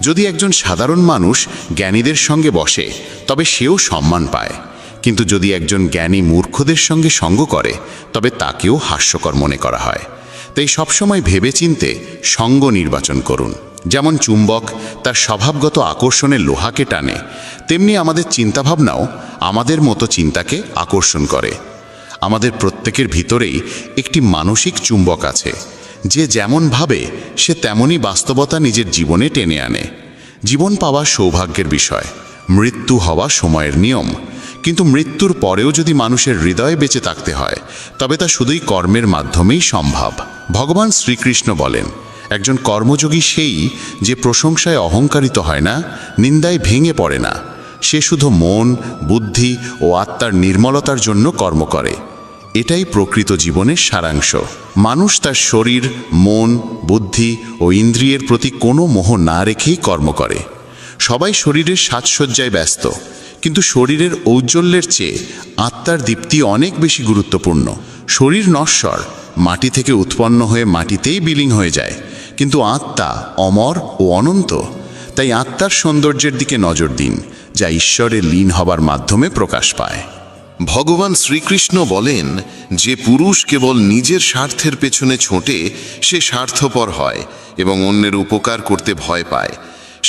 যদি একজন সাধারণ মানুষ জ্ঞানীদের সঙ্গে বসে তবে সেও সম্মান পায়, কিন্তু যদি একজন জ্ঞানী মূর্খদের সঙ্গে সঙ্গ করে তবে তাকেও হাস্যকর মনে করা হয়। তাই সবসময় ভেবেচিন্তে সঙ্গ নির্বাচন করুন। যেমন চুম্বক তার স্বভাবগত আকর্ষণের লোহাকে টানে, তেমনি আমাদের চিন্তাভাবনাও আমাদের মতো চিন্তাকে আকর্ষণ করে। আমাদের প্রত্যেকের ভিতরেই একটি মানসিক চুম্বক আছে, যে যেমন ভাবে সে তেমনই বাস্তবতা নিজের জীবনে টেনে আনে। জীবন পাওয়া সৌভাগ্যের বিষয়, মৃত্যু হওয়া সময়ের নিয়ম। কিন্তু মৃত্যুর পরেও যদি মানুষের হৃদয়ে বেঁচে থাকতে হয় তবে তা শুধুই কর্মের মাধ্যমেই সম্ভব। ভগবান শ্রীকৃষ্ণ বলেন, একজন কর্মযোগী সেই যে প্রশংসায় অহংকারিত হয় না, নিন্দায় ভেঙে পড়ে না। সে শুধু মন, বুদ্ধি ও আত্মার নির্মলতার জন্য কর্ম করে। এটাই প্রকৃত জীবনের সারাংশ। মানুষ তার শরীর, মন, বুদ্ধি ও ইন্দ্রিয়ের প্রতি কোনো মোহ না রেখেই কর্ম করে। সবাই শরীরের সাজসজ্জায় ব্যস্ত, কিন্তু শরীরের ঔজ্জ্বল্যের চেয়ে আত্মার দীপ্তি অনেক বেশি গুরুত্বপূর্ণ। শরীর নশ্বর, মাটি থেকে উৎপন্ন হয়ে মাটিতেই বিলীন হয়ে যায়, কিন্তু আত্মা অমর ও অনন্ত। তাই আত্মার সৌন্দর্যের দিকে নজর দিন, যা ঈশ্বরে লীন হবার মাধ্যমে প্রকাশ পায়। ভগবান শ্রীকৃষ্ণ বলেন, যে পুরুষ কেবল নিজের স্বার্থের পেছনে ছোটে সে স্বার্থপর হয় এবং অন্যের উপকার করতে ভয় পায়।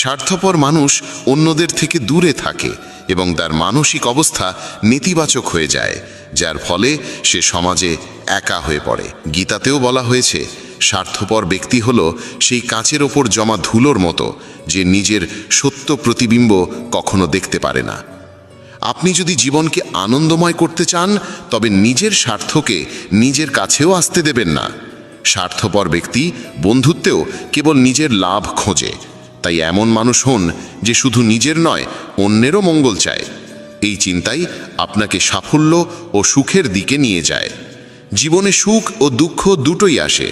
স্বার্থপর মানুষ অন্যদের থেকে দূরে থাকে এবং তার মানসিক অবস্থা নেতিবাচক হয়ে যায়, যার ফলে সে সমাজে একা হয়ে পড়ে। গীতাতেও বলা হয়েছে, স্বার্থপর ব্যক্তি হল সেই কাচের ওপর জমা ধুলোর মতো, যে নিজের সত্য প্রতিবিম্ব কখনো দেখতে পারে না। আপনি যদি জীবনকে আনন্দময় করতে চান তবে নিজের স্বার্থকে নিজের কাছেও আসতে দেবেন না। স্বার্থপর ব্যক্তি বন্ধুত্বেও কেবল নিজের লাভ খোঁজে। তাই এমন মানুষ হন যে শুধু নিজের নয়, অন্যেরও মঙ্গল চায়। এই চিন্তাই আপনাকে সাফল্য ও সুখের দিকে নিয়ে যায়। জীবনে সুখ ও দুঃখ দুটোই আসে।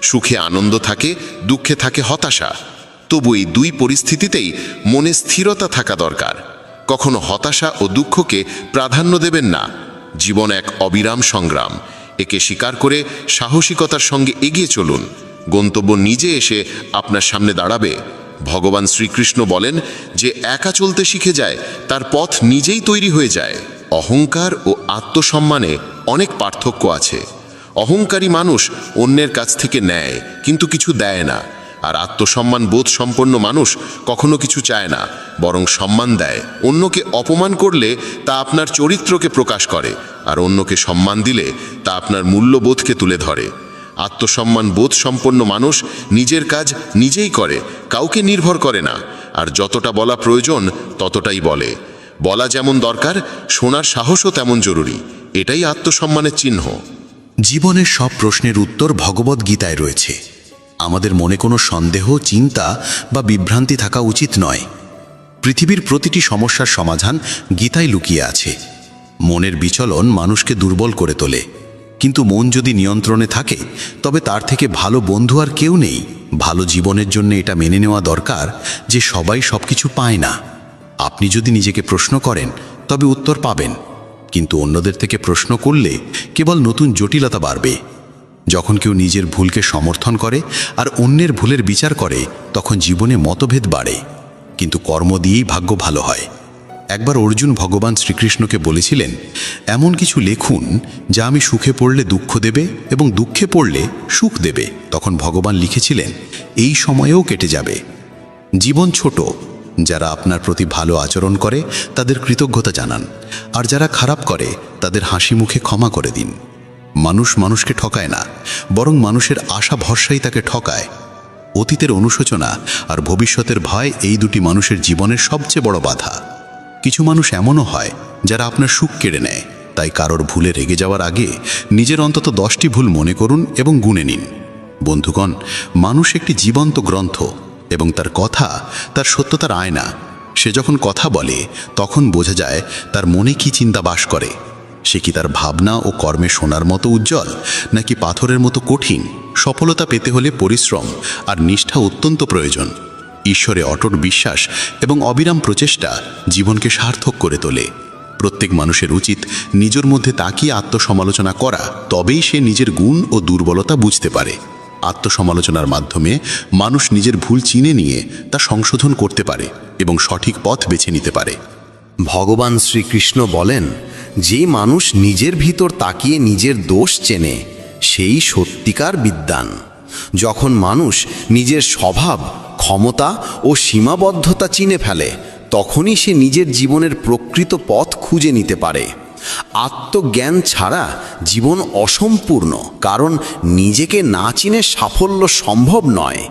সুখে আনন্দ থাকে, দুঃখে থাকে হতাশা। তবু এই দুই পরিস্থিতিতেই মনে স্থিরতা থাকা দরকার। কখনো হতাশা ও দুঃখকে প্রাধান্য দেবেন না। জীবন এক অবিরাম সংগ্রাম। একে স্বীকার করে সাহসিকতার সঙ্গে এগিয়ে চলুন। গন্তব্য নিজে এসে আপনার সামনে দাঁড়াবে। ভগবান শ্রীকৃষ্ণ বলেন, যে একা চলতে শিখে যায় তার পথ নিজেই তৈরি হয়ে যায়। অহংকার ও আত্মসম্মানে অনেক পার্থক্য আছে। অহংকারী মানুষ অন্যের কাছ থেকে নেয় কিন্তু কিছু দেয় না, আর আত্মসম্মান বোধ সম্পন্ন মানুষ কখনো কিছু চায় না, বরং সম্মান দেয়। অন্যকে অপমান করলে তা আপনার চরিত্রকে প্রকাশ করে, আর অন্যকে সম্মান দিলে তা আপনার মূল্যবোধকে তুলে ধরে। আত্মসম্মান বোধ সম্পন্ন মানুষ নিজের কাজ নিজেই করে, কাউকে নির্ভর করে না, আর যতটা বলা প্রয়োজন ততটাই বলে। বলা যেমন দরকার, শোনার সাহসও তেমন জরুরি। এটাই আত্মসম্মানের চিহ্ন। জীবনের সব প্রশ্নের উত্তর ভগবদ্গীতায় রয়েছে। আমাদের মনে কোনো সন্দেহ, চিন্তা বা বিভ্রান্তি থাকা উচিত নয়। পৃথিবীর প্রতিটি সমস্যার সমাধান গীতায় লুকিয়ে আছে। মনের বিচলন মানুষকে দুর্বল করে তোলে, কিন্তু মন যদি নিয়ন্ত্রণে থাকে তবে তার থেকে ভালো বন্ধু আর কেউ নেই। ভালো জীবনের জন্য এটা মেনে নেওয়া দরকার যে সবাই সবকিছু পায় না। আপনি যদি নিজেকে প্রশ্ন করেন তবে উত্তর পাবেন, কিন্তু অন্যদের থেকে প্রশ্ন করলে কেবল নতুন জটিলতা বাড়বে। যখন কেউ নিজের ভুলকে সমর্থন করে আর অন্যের ভুলের বিচার করে তখন জীবনে মতভেদ বাড়ে, কিন্তু কর্ম দিয়েই ভাগ্য ভালো হয়। একবার অর্জুন ভগবান শ্রীকৃষ্ণকে বলেছিলেন, এমন কিছু লেখুন যা আমি সুখে পড়লে দুঃখ দেবে এবং দুঃখে পড়লে সুখ দেবে। তখন ভগবান লিখেছিলেন, এই সময়েও কেটে যাবে। জীবন ছোট। যারা আপনার প্রতি ভালো আচরণ করে তাদের কৃতজ্ঞতা জানান, আর যারা খারাপ করে তাদের হাসি মুখে ক্ষমা করে দিন। মানুষ মানুষকে ঠকায় না, বরং মানুষের আশা ভরসাই তাকে ঠকায়। অতীতের অনুশোচনা আর ভবিষ্যতের ভয় এই দুটি মানুষের জীবনের সবচেয়ে বড় বাধা। কিছু মানুষ এমনও হয় যারা আপনার সুখ কেড়ে নেয়। তাই কারোর ভুলে রেগে যাওয়ার আগে নিজের অন্তত 10টি ভুল মনে করুন এবং গুনে নিন। বন্ধুগণ, মানুষ একটি জীবন্ত গ্রন্থ এবং তার কথা তার সত্যতার আয়না। সে যখন কথা বলে তখন বোঝা যায় তার মনে কি চিন্তা বাস করে। সে কি তার ভাবনা ও কর্মে সোনার মতো উজ্জ্বল, নাকি পাথরের মতো কঠিন? সফলতা পেতে হলে পরিশ্রম আর নিষ্ঠা অত্যন্ত প্রয়োজন। ঈশ্বরে অটট বিশ্বাস এবং অবিরাম প্রচেষ্টা জীবনকে সার্থক করে তোলে। প্রত্যেক মানুষের উচিত নিজের মধ্যে তাকিয়ে আত্মসমালোচনা করা, তবেই সে নিজের গুণ ও দুর্বলতা বুঝতে পারে। আত্মসমালোচনার মাধ্যমে মানুষ নিজের ভুল চিনে নিয়ে তা সংশোধন করতে পারে এবং সঠিক পথ বেছে নিতে পারে। ভগবান শ্রীকৃষ্ণ বলেন, যে মানুষ নিজের ভিতর তাকিয়ে নিজের দোষ চেনে সেই সত্যিকার বিদ্বান। যখন মানুষ নিজের স্বভাব, ক্ষমতা ও সীমাবদ্ধতা চিনে ফেলে তখনই সে নিজের জীবনের প্রকৃত পথ খুঁজে নিতে পারে। আত্মজ্ঞান ছাড়া জীবন অসম্পূর্ণ, কারণ নিজেকে না চিনে সাফল্য সম্ভব নয়।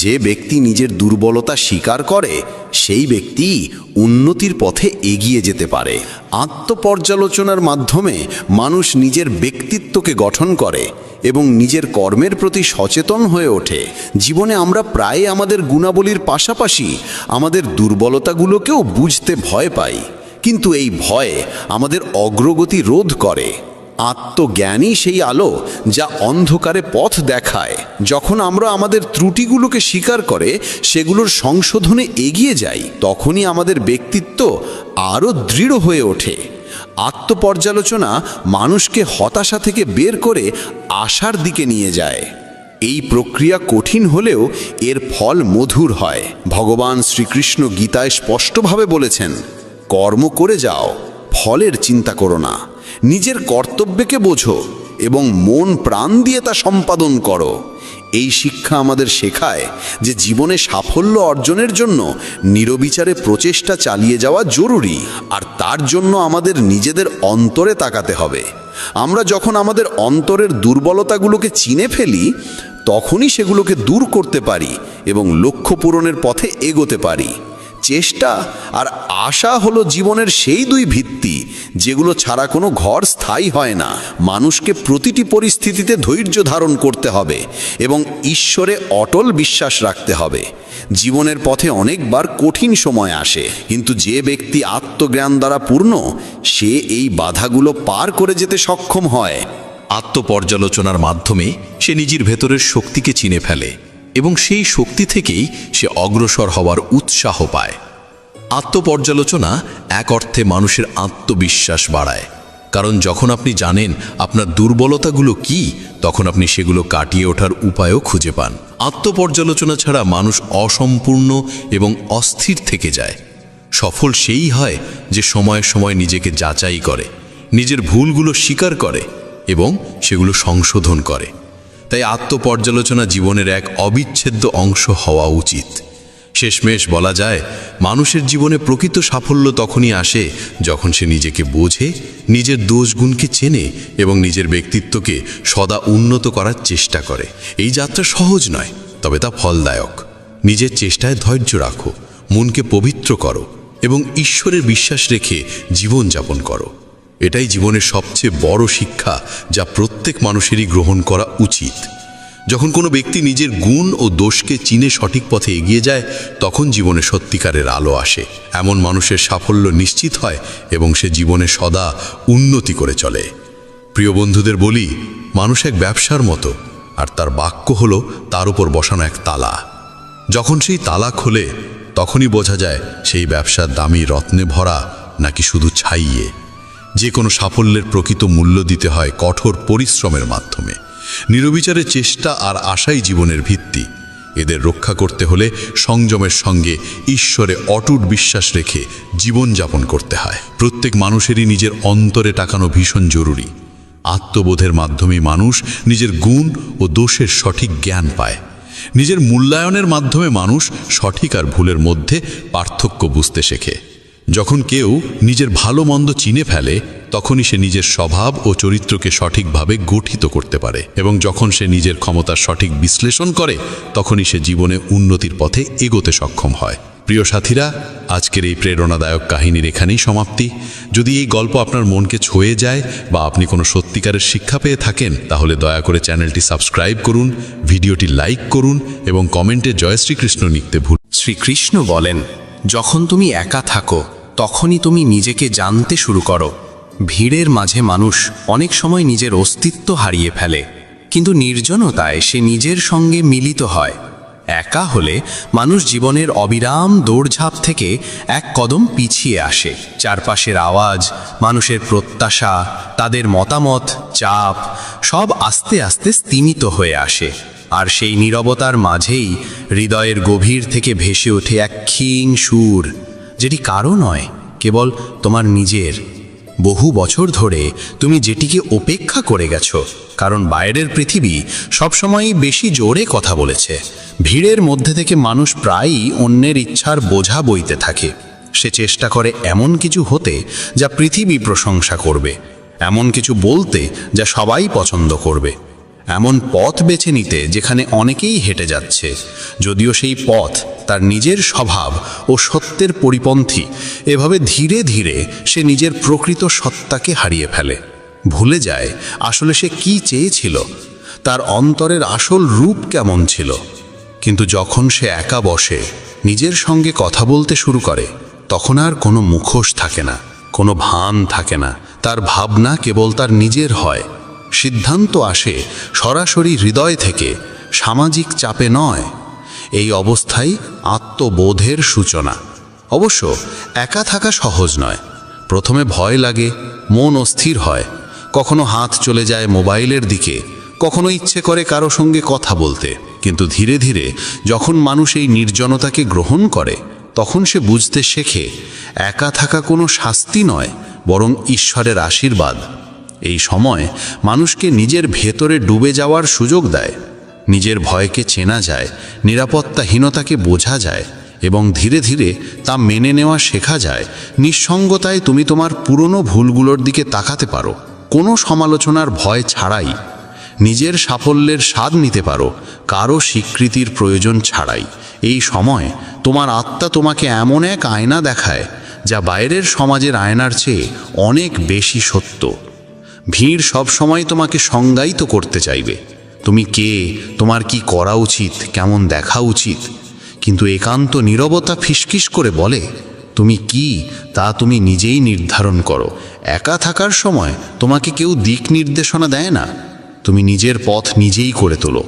যে ব্যক্তি নিজের দুর্বলতা স্বীকার করে সেই ব্যক্তি উন্নতির পথে এগিয়ে যেতে পারে। আত্মপর্যালোচনার মাধ্যমে মানুষ নিজের ব্যক্তিত্বকে গঠন করে এবং নিজের কর্মের প্রতি সচেতন হয়ে ওঠে। জীবনে আমরা প্রায় আমাদের গুণাবলীর পাশাপাশি আমাদের দুর্বলতাগুলোকেও বুঝতে ভয় পাই, কিন্তু এই ভয় আমাদের অগ্রগতি রোধ করে। আত্মজ্ঞানই সেই আলো যা অন্ধকারে পথ দেখায়। যখন আমরা আমাদের ত্রুটিগুলোকে স্বীকার করে সেগুলোর সংশোধনে এগিয়ে যাই, তখনই আমাদের ব্যক্তিত্ব আরও দৃঢ় হয়ে ওঠে। আত্মপর্যালোচনা মানুষকে হতাশা থেকে বের করে আশার দিকে নিয়ে যায়। এই প্রক্রিয়া কঠিন হলেও এর ফল মধুর হয়। ভগবান শ্রীকৃষ্ণ গীতায় স্পষ্টভাবে বলেছেন, কর্ম করে যাও, ফলের চিন্তা করো না। নিজের কর্তব্যকে বোঝো এবং মন প্রাণ দিয়ে তা সম্পাদন করো। এই শিক্ষা আমাদের শেখায় যে জীবনে সাফল্য অর্জনের জন্য নিরবিচারে প্রচেষ্টা চালিয়ে যাওয়া জরুরি, আর তার জন্য আমাদের নিজেদের অন্তরে তাকাতে হবে। আমরা যখন আমাদের অন্তরের দুর্বলতাগুলোকে চিনে ফেলি তখনই সেগুলোকে দূর করতে পারি এবং লক্ষ্য পূরণের পথে এগোতে পারি। চেষ্টা আর আশা হলো জীবনের সেই দুই ভিত্তি যেগুলো ছাড়া কোনো ঘর স্থায়ী হয় না। মানুষকে প্রতিটি পরিস্থিতিতে ধৈর্য ধারণ করতে হবে এবং ঈশ্বরে অটল বিশ্বাস রাখতে হবে। জীবনের পথে অনেকবার কঠিন সময় আসে, কিন্তু যে ব্যক্তি আত্মজ্ঞান দ্বারা পূর্ণ সে এই বাধাগুলো পার করে যেতে সক্ষম হয়। আত্মপর্যালোচনার মাধ্যমে সে নিজের ভেতরের শক্তিকে চিনে ফেলে এবং সেই শক্তি থেকেই সে অগ্রসর হওয়ার উৎসাহ পায়। আত্মপর্যালোচনা এক অর্থে মানুষের আত্মবিশ্বাস বাড়ায়, কারণ যখন আপনি জানেন আপনার দুর্বলতাগুলো কি, তখন আপনি সেগুলো কাটিয়ে ওঠার উপায়ও খুঁজে পান। আত্মপর্যালোচনা ছাড়া মানুষ অসম্পূর্ণ এবং অস্থির থেকে যায়। সফল সেই হয় যে সময়ে সময়ে নিজেকে যাচাই করে, নিজের ভুলগুলো স্বীকার করে এবং সেগুলো সংশোধন করে। তাই আত্মপর্যালোচনা জীবনের এক অবিচ্ছেদ্য অংশ হওয়া উচিত। শেষমেশ বলা যায়, মানুষের জীবনে প্রকৃত সাফল্য তখনই আসে যখন সে নিজেকে বোঝে, নিজের দোষগুণকে চেনে এবং নিজের ব্যক্তিত্বকে সদা উন্নত করার চেষ্টা করে। এই যাত্রা সহজ নয়, তবে তা ফলদায়ক। নিজের চেষ্টায় ধৈর্য রাখো, মনকে পবিত্র করো এবং ঈশ্বরের বিশ্বাস রেখে জীবনযাপন করো। এটাই জীবনের সবচেয়ে বড় শিক্ষা যা প্রত্যেক মানুষেরই গ্রহণ করা উচিত। যখন কোনো ব্যক্তি নিজের গুণ ও দোষকে চিনে সঠিক পথে এগিয়ে যায় তখন জীবনে সত্যিকারের আলো আসে। এমন মানুষের সাফল্য নিশ্চিত হয় এবং সে জীবনে সদা উন্নতি করে চলে। প্রিয় বন্ধুদের বলি, মানুষ এক ব্যবসার মতো, আর তার বাক্য হলো তার উপর বসানো এক তালা। যখন সেই তালা খোলে তখনই বোঝা যায় সেই ব্যবসার দামি রত্নে ভরা নাকি শুধু ছাইয়ে। যে কোনো সাফল্যের প্রকৃত মূল্য দিতে হয় কঠোর পরিশ্রমের মাধ্যমে। নিরবিচারের চেষ্টা আর আশাই জীবনের ভিত্তি। এদের রক্ষা করতে হলে সংযমের সঙ্গে ঈশ্বরে অটুট বিশ্বাস রেখে জীবনযাপন করতে হয়। প্রত্যেক মানুষেরই নিজের অন্তরে তাকানো ভীষণ জরুরি। আত্মবোধের মাধ্যমে মানুষ নিজের গুণ ও দোষের সঠিক জ্ঞান পায়। নিজের মূল্যায়নের মাধ্যমে মানুষ সঠিক আর ভুলের মধ্যে পার্থক্য বুঝতে শেখে। যখন কেউ নিজের ভালো মন্দ চিনে ফেলে তখনই সে নিজের স্বভাব ও চরিত্রকে সঠিকভাবে গঠিত করতে পারে, এবং যখন সে নিজের ক্ষমতার সঠিক বিশ্লেষণ করে তখনই সে জীবনে উন্নতির পথে এগোতে সক্ষম হয়। প্রিয় সাথীরা, আজকের এই প্রেরণাদায়ক কাহিনীর এখানেই সমাপ্তি। যদি এই গল্প আপনার মনকে ছুঁয়ে যায় বা আপনি কোনো সত্যিকারের শিক্ষা পেয়ে থাকেন, তাহলে দয়া করে চ্যানেলটি সাবস্ক্রাইব করুন, ভিডিওটি লাইক করুন এবং কমেন্টে জয় শ্রীকৃষ্ণ লিখতে ভুলুন না। শ্রীকৃষ্ণ বলেন, যখন তুমি একা থাকো তখনই তুমি নিজেকে জানতে শুরু করো। ভিড়ের মাঝে মানুষ অনেক সময় নিজের অস্তিত্ব হারিয়ে ফেলে, কিন্তু নির্জনতায় সে নিজের সঙ্গে মিলিত হয়। একা হলে মানুষ জীবনের অবিরাম দৌড়ঝাঁপ থেকে এক কদম পিছিয়ে আসে। চারপাশের আওয়াজ, মানুষের প্রত্যাশা, তাদের মতামত, চাপ সব আস্তে আস্তে স্তিমিত হয়ে আসে। আর সেই নীরবতার মাঝেই হৃদয়ের গভীর থেকে ভেসে ওঠে এক ক্ষীণ সুর, যেটি কারো নয়, কেবল তোমার নিজের। বহু বছর ধরে তুমি যেটিকে উপেক্ষা করে গেছো, কারণ বাইরের পৃথিবী সবসময়ই বেশি জোরে কথা বলেছে। ভিড়ের মধ্যে থেকে মানুষ প্রায়ই অন্যের ইচ্ছার বোঝা বইতে থাকে। সে চেষ্টা করে এমন কিছু হতে যা পৃথিবী প্রশংসা করবে, এমন কিছু বলতে যা সবাই পছন্দ করবে, এমন পথ বেছে নিতে যেখানে অনেকেই হেঁটে যাচ্ছে, যদিও সেই পথ তার নিজের স্বভাব ও সত্যের পরিপন্থী। এভাবে ধীরে ধীরে সে নিজের প্রকৃত সত্তাকে হারিয়ে ফেলে, ভুলে যায় আসলে সে কি চেয়েছিল, তার অন্তরের আসল রূপ কেমন ছিল। কিন্তু যখন সে একা বসে নিজের সঙ্গে কথা বলতে শুরু করে, তখন আর কোনো মুখোশ থাকে না, কোনো ভান থাকে না। তার ভাবনা কেবল তার নিজের হয়, সিদ্ধান্ত আসে সরাসরি হৃদয় থেকে, সামাজিক চাপে নয়। এই অবস্থাই আত্মবোধের সূচনা। অবশ্য একা থাকা সহজ নয়। প্রথমে ভয় লাগে, মন অস্থির হয়, কখনো হাত চলে যায় মোবাইলের দিকে, কখনো ইচ্ছে করে কারো সঙ্গে কথা বলতে। কিন্তু ধীরে ধীরে যখন মানুষ এই নির্জনতাকে গ্রহণ করে, তখন সে বুঝতে শেখে একা থাকা কোনো শাস্তি নয়, বরং ঈশ্বরের আশীর্বাদ। এই সময় মানুষকে নিজের ভেতরে ডুবে যাওয়ার সুযোগ দেয়। নিজের ভয়কে চেনা যায়, নিরাপত্তাহীনতাকে বোঝা যায় এবং ধীরে ধীরে তা মেনে নেওয়া শেখা যায়। নিঃসঙ্গতায় তুমি তোমার পুরনো ভুলগুলোর দিকে তাকাতে পারো, কোনো সমালোচনার ভয় ছাড়াই। নিজের সাফল্যের স্বাদ নিতে পারো, কারো স্বীকৃতির প্রয়োজন ছাড়াই। এই সময় তোমার আত্মা তোমাকে এমন এক আয়না দেখায় যা বাইরের সমাজের আয়নার চেয়ে অনেক বেশি সত্য। ভিড় সবসময় তোমাকে সংজ্ঞায়িত করতে চাইবে, তুমি কে, তোমার কি করা উচিত, কেমন দেখা উচিত। কিন্তু একান্ত নীরবতা ফিসফিস করে বলে, তুমি কি তা তুমি নিজেই নির্ধারণ করো। একা থাকার সময় তোমাকে কেউ দিক নির্দেশনা দেয় না, তুমি নিজের পথ নিজেই করে তোলো।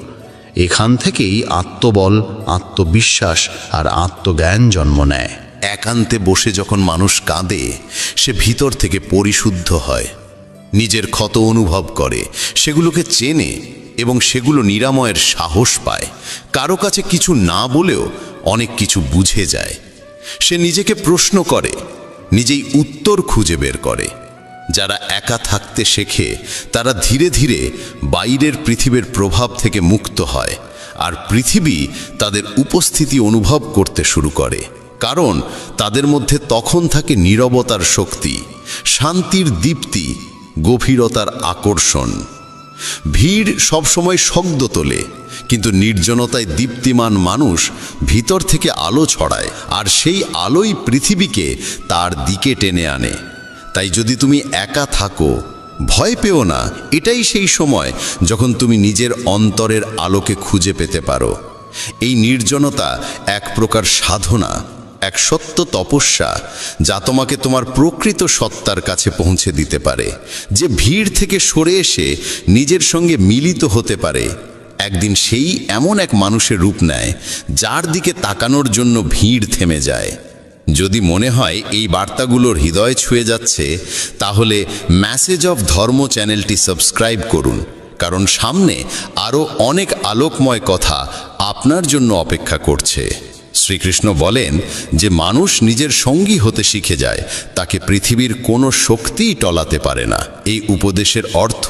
এখান থেকেই আত্মবল, আত্মবিশ্বাস আর আত্মজ্ঞান জন্ম নেয়। একান্তে বসে যখন মানুষ কাঁদে, সে ভিতর থেকে পরিশুদ্ধ হয়, নিজের ক্ষত অনুভব করে, সেগুলোকে চেনে এবং সেগুলো নিরাময়ের সাহস পায়। কারো কাছে কিছু না বলেও অনেক কিছু বুঝে যায়। সে নিজেকে প্রশ্ন করে, নিজেই উত্তর খুঁজে বের করে। যারা একা থাকতে শেখে তারা ধীরে ধীরে বাইরের পৃথিবীর প্রভাব থেকে মুক্ত হয়, আর পৃথিবী তাদের উপস্থিতি অনুভব করতে শুরু করে। কারণ তাদের মধ্যে তখন থাকে নীরবতার শক্তি, শান্তির দীপ্তি, গভীরতার আকর্ষণ। ভিড় সবসময় শব্দ তোলে, কিন্তু নির্জনতায় দীপ্তিমান মানুষ ভিতর থেকে আলো ছড়ায়, আর সেই আলোই পৃথিবীকে তার দিকে টেনে আনে। তাই যদি তুমি একা থাকো, ভয় পেও না। এটাই সেই সময় যখন তুমি নিজের অন্তরের আলোকে খুঁজে পেতে পারো। এই নির্জনতা এক প্রকার সাধনা, এক সত্য তপস্যা, যা তোমাকে তোমার প্রকৃত সত্তার কাছে পৌঁছে দিতে পারে। যে ভিড় থেকে সরে এসে নিজের সঙ্গে মিলিত হতে পারে, একদিন সেই এমন এক মানুষের রূপ নেয় যার দিকে তাকানোর জন্য ভিড় থেমে যায়। যদি মনে হয় এই বার্তাগুলোর হৃদয় ছুঁয়ে যাচ্ছে, তাহলে মেসেজ অফ ধর্ম চ্যানেলটি সাবস্ক্রাইব করুন, কারণ সামনে আরও অনেক আলোকময় কথা আপনার জন্য অপেক্ষা করছে। শ্রীকৃষ্ণ বলেন যে মানুষ নিজের সঙ্গী হতে শিখে যায়, তাকে পৃথিবীর কোনো শক্তিই টলাতে পারে না। এই উপদেশের অর্থ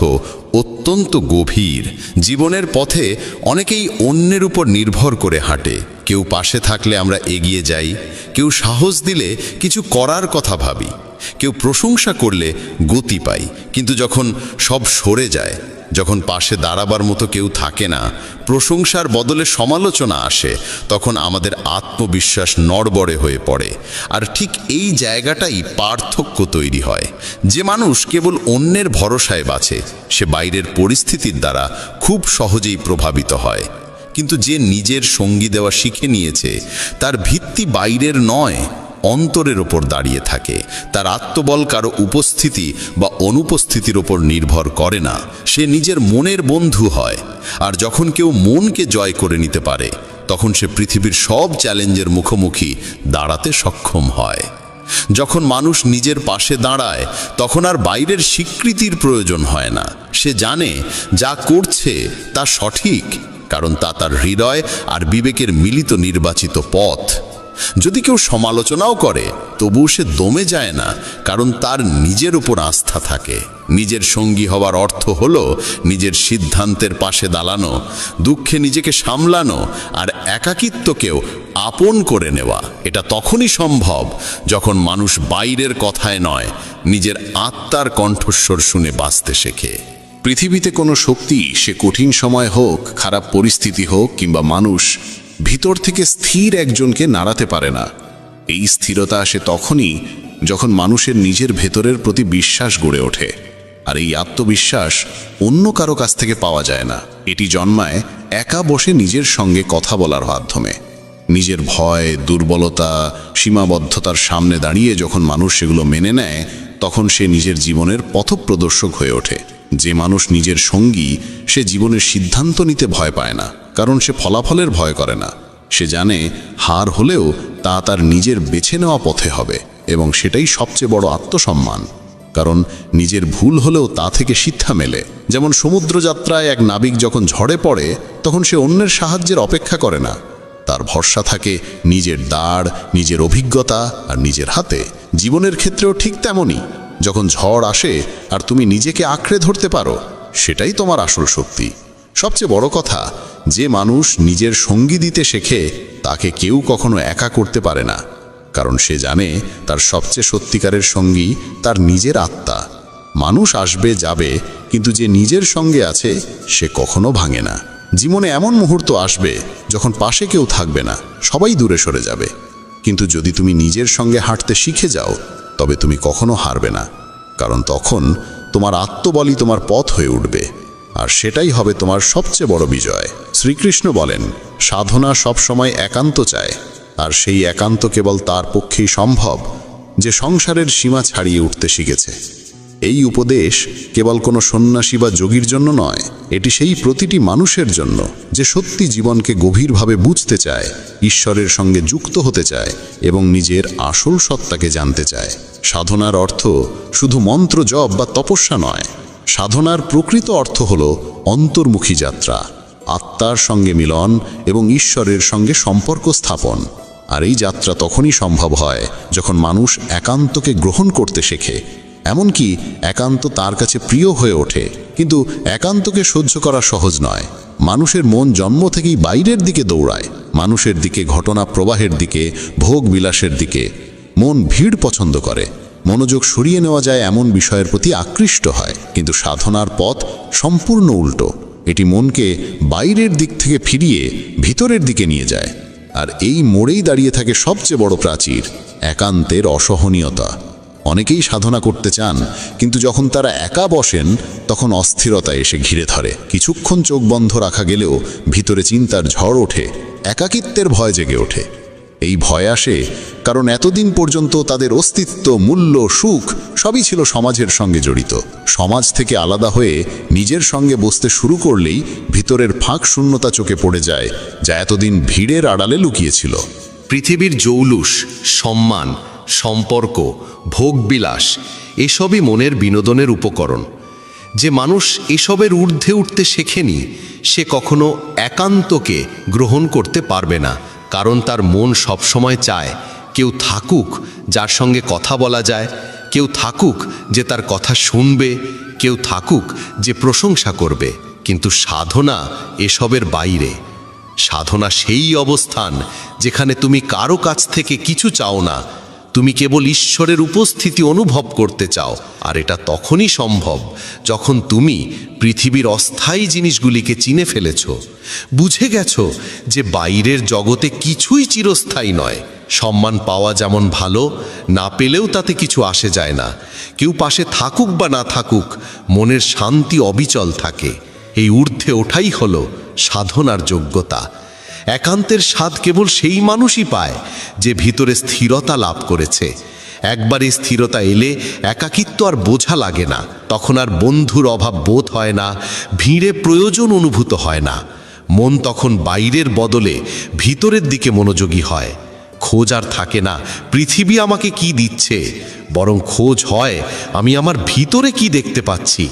অত্যন্ত গভীর। জীবনের পথে অনেকেই অন্যের উপর নির্ভর করে হাঁটে। কেউ পাশে থাকলে আমরা এগিয়ে যাই, কেউ সাহস দিলে কিছু করার কথা ভাবি, কেউ প্রশংসা করলে গতি পাই, কিন্তু যখন সব সরে যায়, যখন পাশে দাঁড়াবার মতো কেউ থাকে না, প্রশংসার বদলে সমালোচনা আসে, তখন আমাদের আত্মবিশ্বাস নড়বড়ে হয়ে পড়ে। আর ঠিক এই জায়গাটাই পার্থক্য তৈরি হয়। যে মানুষ কেবল অন্যের ভরসায় বাঁচে, সে বাইরের পরিস্থিতির দ্বারা খুব সহজেই প্রভাবিত হয়। কিন্তু যে নিজের সঙ্গী দেওয়া শিখে নিয়েছে, তার ভিত্তি বাইরের নয়, অন্তরের ওপর দাঁড়িয়ে থাকে। তার আত্মবল কারো উপস্থিতি বা অনুপস্থিতির ওপর নির্ভর করে না। সে নিজের মনের বন্ধু হয়। আর যখন কেউ মনকে জয় করে নিতে পারে, তখন সে পৃথিবীর সব চ্যালেঞ্জের মুখোমুখি দাঁড়াতে সক্ষম হয়। যখন মানুষ নিজের পাশে দাঁড়ায়, তখন আর বাইরের স্বীকৃতির প্রয়োজন হয় না। সে জানে যা করছে তা সঠিক, কারণ তা তার হৃদয় আর বিবেকের মিলিত নির্বাচিত পথ। যদি কেউ সমালোচনাও করে, তবুও সে দমে যায় না, কারণ তার নিজের উপর আস্থা থাকে। নিজের সঙ্গী হওয়ার অর্থ হলো নিজের সিদ্ধান্তের পাশে দাঁড়ানো, দুঃখে নিজেকে সামলানো, আর একাকিত্বকেও আপন করে নেওয়া। এটা তখনই সম্ভব যখন মানুষ বাইরের কথায় নয়, নিজের আত্মার কণ্ঠস্বর শুনে বাঁচতে শেখে। পৃথিবীতে কোনো শক্তি, সে কঠিন সময় হোক, খারাপ পরিস্থিতি হোক কিংবা মানুষ, ভিতর থেকে স্থির একজনকে নাড়াতে পারে না। এই স্থিরতা আসে তখনই যখন মানুষের নিজের ভেতরের প্রতি বিশ্বাস গড়ে ওঠে। আর এই আত্মবিশ্বাস অন্য কারো কাছ থেকে পাওয়া যায় না। এটি জন্মায় একা বসে নিজের সঙ্গে কথা বলার মাধ্যমে। নিজের ভয়, দুর্বলতা, সীমাবদ্ধতার সামনে দাঁড়িয়ে যখন মানুষ সেগুলো মেনে নেয়, তখন সে নিজের জীবনের পথপ্রদর্শক হয়ে ওঠে। যে মানুষ নিজের সঙ্গী, সে জীবনের সিদ্ধান্ত নিতে ভয় পায় না, কারণ সে ফলাফলের ভয় করে না। সে জানে হার হলেও তা তার নিজের বেছে নেওয়া পথে হবে, এবং সেটাই সবচেয়ে বড় আত্মসম্মান। কারণ নিজের ভুল হলেও তা থেকে শিক্ষা মেলে। যেমন সমুদ্রযাত্রায় এক নাবিক যখন ঝড়ে পড়ে, তখন সে অন্যের সাহায্যের অপেক্ষা করে না। তার ভরসা থাকে নিজের দাঁড়, নিজের অভিজ্ঞতা আর নিজের হাতে। জীবনের ক্ষেত্রেও ঠিক তেমনই। যখন ঝড় আসে আর তুমি নিজেকে আঁকড়ে ধরতে পারো, সেটাই তোমার আসল শক্তি। সবচেয়ে বড় কথা, যে মানুষ নিজের সঙ্গী দিতে শেখে, তাকে কেউ কখনো একা করতে পারে না, কারণ সে জানে তার সবচেয়ে সত্যিকারের সঙ্গী তার নিজের আত্মা। মানুষ আসবে যাবে, কিন্তু যে নিজের সঙ্গে আছে সে কখনো ভাঙে না। জীবনে এমন মুহূর্ত আসবে যখন পাশে কেউ থাকবে না, সবাই দূরে সরে যাবে, কিন্তু যদি তুমি নিজের সঙ্গে হাঁটতে শিখে যাও, তবে তুমি কখনো হারবে না, কারণ তখন তোমার আত্মবলই তোমার পথ হয়ে উঠবে, আর সেটাই হবে তোমার সবচেয়ে বড় বিজয়। শ্রীকৃষ্ণ বলেন, সাধনা সবসময় একান্ত চায়, আর সেই একান্ত কেবল তার পক্ষেই সম্ভব যে সংসারের সীমা ছাড়িয়ে উঠতে শিখেছে। এই উপদেশ কেবল কোনো সন্ন্যাসী বা যোগীর জন্য নয়, এটি সেই প্রতিটি মানুষের জন্য যে সত্যি জীবনকে গভীরভাবে বুঝতে চায়, ঈশ্বরের সঙ্গে যুক্ত হতে চায় এবং নিজের আসল সত্তাকে জানতে চায়। সাধনার অর্থ শুধু মন্ত্র জপ বা তপস্যা নয়। সাধনার প্রকৃত অর্থ হল অন্তর্মুখী যাত্রা, আত্মার সঙ্গে মিলন এবং ঈশ্বরের সঙ্গে সম্পর্ক স্থাপন। আর এই যাত্রা তখনই সম্ভব হয় যখন মানুষ একান্তকে গ্রহণ করতে শেখে, এমনকি একান্ত তার কাছে প্রিয় হয়ে ওঠে। কিন্তু একান্তকে সহ্য করা সহজ নয়। মানুষের মন জন্ম থেকেই বাইরের দিকে দৌড়ায়, মানুষের দিকে, ঘটনা প্রবাহের দিকে, ভোগ বিলাসের দিকে। মন ভিড় পছন্দ করে, মনোযোগ সরিয়ে নেওয়া যায় এমন বিষয়ের প্রতি আকৃষ্ট হয়। কিন্তু সাধনার পথ সম্পূর্ণ উল্টো। এটি মনকে বাইরের দিক থেকে ফিরিয়ে ভিতরের দিকে নিয়ে যায়। আর এই মোড়েই দাঁড়িয়ে থাকে সবচেয়ে বড় প্রাচীর, একান্তের অসহনীয়তা। অনেকেই সাধনা করতে চান, কিন্তু যখন তারা একা বসেন, তখন অস্থিরতা এসে ঘিরে ধরে। কিছুক্ষণ চোখ বন্ধ রাখা গেলেও ভিতরে চিন্তার ঝড় ওঠে, একাকিত্বের ভয় জেগে ওঠে। এই ভয় আসে কারণ এতদিন পর্যন্ত তাদের অস্তিত্ব, মূল্য, সুখ সবই ছিল সমাজের সঙ্গে জড়িত। সমাজ থেকে আলাদা হয়ে নিজের সঙ্গে বসতে শুরু করলেই ভিতরের ফাঁক শূন্যতা চোখে পড়ে যায়, যা এতদিন ভিড়ের আড়ালে লুকিয়েছিল। পৃথিবীর জৌলুস, সম্মান, সম্পর্ক, ভোগবিলাস এসবই মনের বিনোদনের উপকরণ। যে মানুষ এসবের ঊর্ধ্বে উঠতে শেখেনি, সে কখনো একান্তকে গ্রহণ করতে পারবে না, কারণ তার মন সবসময় চায় কেউ থাকুক যার সঙ্গে কথা বলা যায়, কেউ থাকুক যে তার কথা শুনবে, কেউ থাকুক যে প্রশংসা করবে। কিন্তু সাধনা এসবের বাইরে। সাধনা সেই অবস্থান যেখানে তুমি কারো কাছ থেকে কিছু চাও না, তুমি কেবল ঈশ্বরের উপস্থিতি অনুভব করতে চাও, আর এটা তখনই সম্ভব যখন তুমি পৃথিবীর অস্থায়ী জিনিসগুলিকে চিনে ফেলেছ, বুঝে গেছো যে বাইরের জগতে কিছুই চিরস্থায়ী নয়। সম্মান পাওয়া যেমন ভালো, না পেলেও তাতে কিছু আসে যায় না। কেউ পাশে থাকুক বা না থাকুক, মনের শান্তি অবিচল থাকে। এই ঊর্ধ্বে ওঠাই হলো সাধনার যোগ্যতা। একান্তের স্বাদ কেবল সেই মানুষই পায় যে ভিতরে স্থিরতা লাভ করেছে। একবার এই স্থিরতা এলে একাকিত্ব আর বোঝা লাগে না। তখন আর বন্ধুর অভাব বোধ হয় না, ভিড়ে প্রয়োজন অনুভূত হয় না। মন তখন বাইরের বদলে ভিতরের দিকে মনোযোগী হয়। খোঁজ আর থাকে না পৃথিবী আমাকে কি দিচ্ছে, বরং খোঁজ হয় আমি আমার ভিতরে কি দেখতে পাচ্ছি।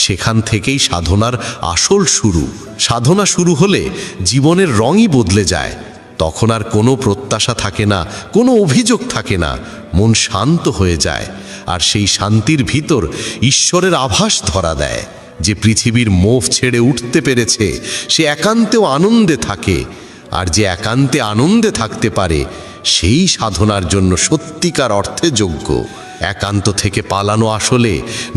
সেখান থেকেই সাধনার আসল শুরু। সাধনা শুরু হলে জীবনের রঙই বদলে যায়। তখন আর কোনো প্রত্যাশা থাকে না, কোনো অভিযোগ থাকে না। মন শান্ত হয়ে যায়, আর সেই শান্তির ভিতর ঈশ্বরের আভাস ধরা দেয়। যে পৃথিবীর মোহ ছেড়ে উঠতে পেরেছে সে একান্তেও আনন্দে থাকে, আর যে একান্তে আনন্দে থাকতে পারে সেই সাধনার জন্য সত্যিকার অর্থে যোগ্য। একান্ত থেকে পালানো আসলে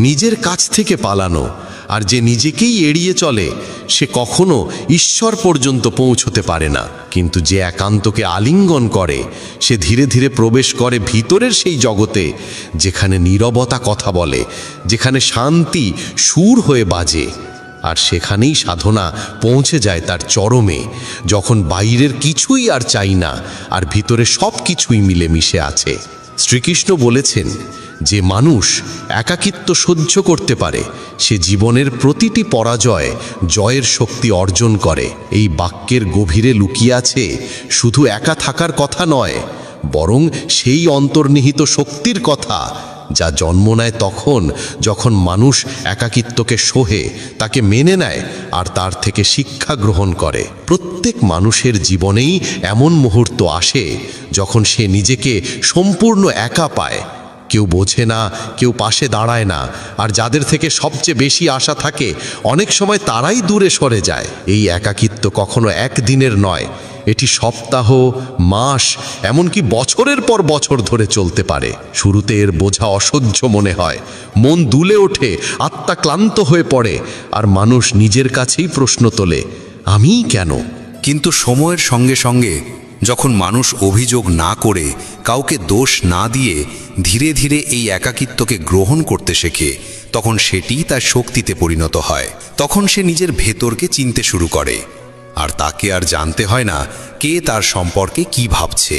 নিজের কাছ থেকে পালানো, আর যে নিজেকেই এড়িয়ে চলে সে কখনো ঈশ্বর পর্যন্ত পৌঁছতে পারে না। কিন্তু যে একান্তকে আলিঙ্গন করে সে ধীরে ধীরে প্রবেশ করে ভিতরের সেই জগতে, যেখানে নীরবতা কথা বলে, যেখানে শান্তি সুর হয়ে বাজে। আর সেখানেই সাধনা পৌঁছে যায় তার চরমে, যখন বাইরের কিছুই আর চাই না, আর ভিতরে সব কিছুই মিলেমিশে আছে। শ্রীকৃষ্ণ বলেছেন, যে মানুষ একাকিত্ব সহ্য করতে পারে সে জীবনের প্রতিটি পরাজয় জয়ের শক্তি অর্জন করে। এই বাক্যের গভীরে লুকিয়ে আছে শুধু একা থাকার কথা নয়, বরং সেই অন্তর্নিহিত শক্তির কথা যা জন্ম নেয় তখন যখন মানুষ একাকিত্বকে সহে, তাকে মেনে নেয়, আর তার থেকে শিক্ষা গ্রহণ করে। প্রত্যেক মানুষের জীবনেই এমন মুহূর্ত আসে যখন সে নিজেকে সম্পূর্ণ একা পায়। কেউ বোঝে না, কেউ পাশে দাঁড়ায় না, আর যাদের থেকে সবচেয়ে বেশি আশা থাকে অনেক সময় তারাই দূরে সরে যায়। এই একাকিত্ব কখনো একদিনের নয়, এটি সপ্তাহ, মাস, এমনকি বছরের পর বছর ধরে চলতে পারে। শুরুতে এর বোঝা অসহ্য মনে হয়, মন দুলে ওঠে, আত্মা ক্লান্ত হয়ে পড়ে, আর মানুষ নিজের কাছেই প্রশ্ন তোলে, আমিই কেন? কিন্তু সময়ের সঙ্গে সঙ্গে যখন মানুষ অভিযোগ না করে, কাউকে দোষ না দিয়ে ধীরে ধীরে এই একাকিত্বকে গ্রহণ করতে শেখে, তখন সেটি তার শক্তিতে পরিণত হয়। তখন সে নিজের ভেতরকে চিনতে শুরু করে, আর তাকে আর জানতে হয় না কে তার সম্পর্কে কি ভাবছে।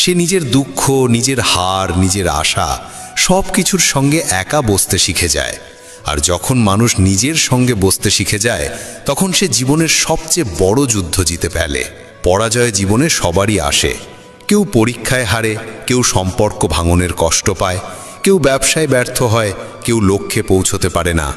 সে নিজের দুঃখ, নিজের হার, নিজের আশা সব কিছুর সঙ্গে একা বসতে শিখে যায়। আর যখন মানুষ নিজের সঙ্গে বসতে শিখে যায়, তখন সে জীবনের সবচেয়ে বড় যুদ্ধ জিতে ফেলে। পরাজয় জীবনে সবারই আসে। কেউ পরীক্ষায় হারে, কেউ সম্পর্ক ভাঙনের কষ্ট পায়, কেউ ব্যবসায় ব্যর্থ হয়, কেউ লক্ষ্যে পৌঁছতে পারে না।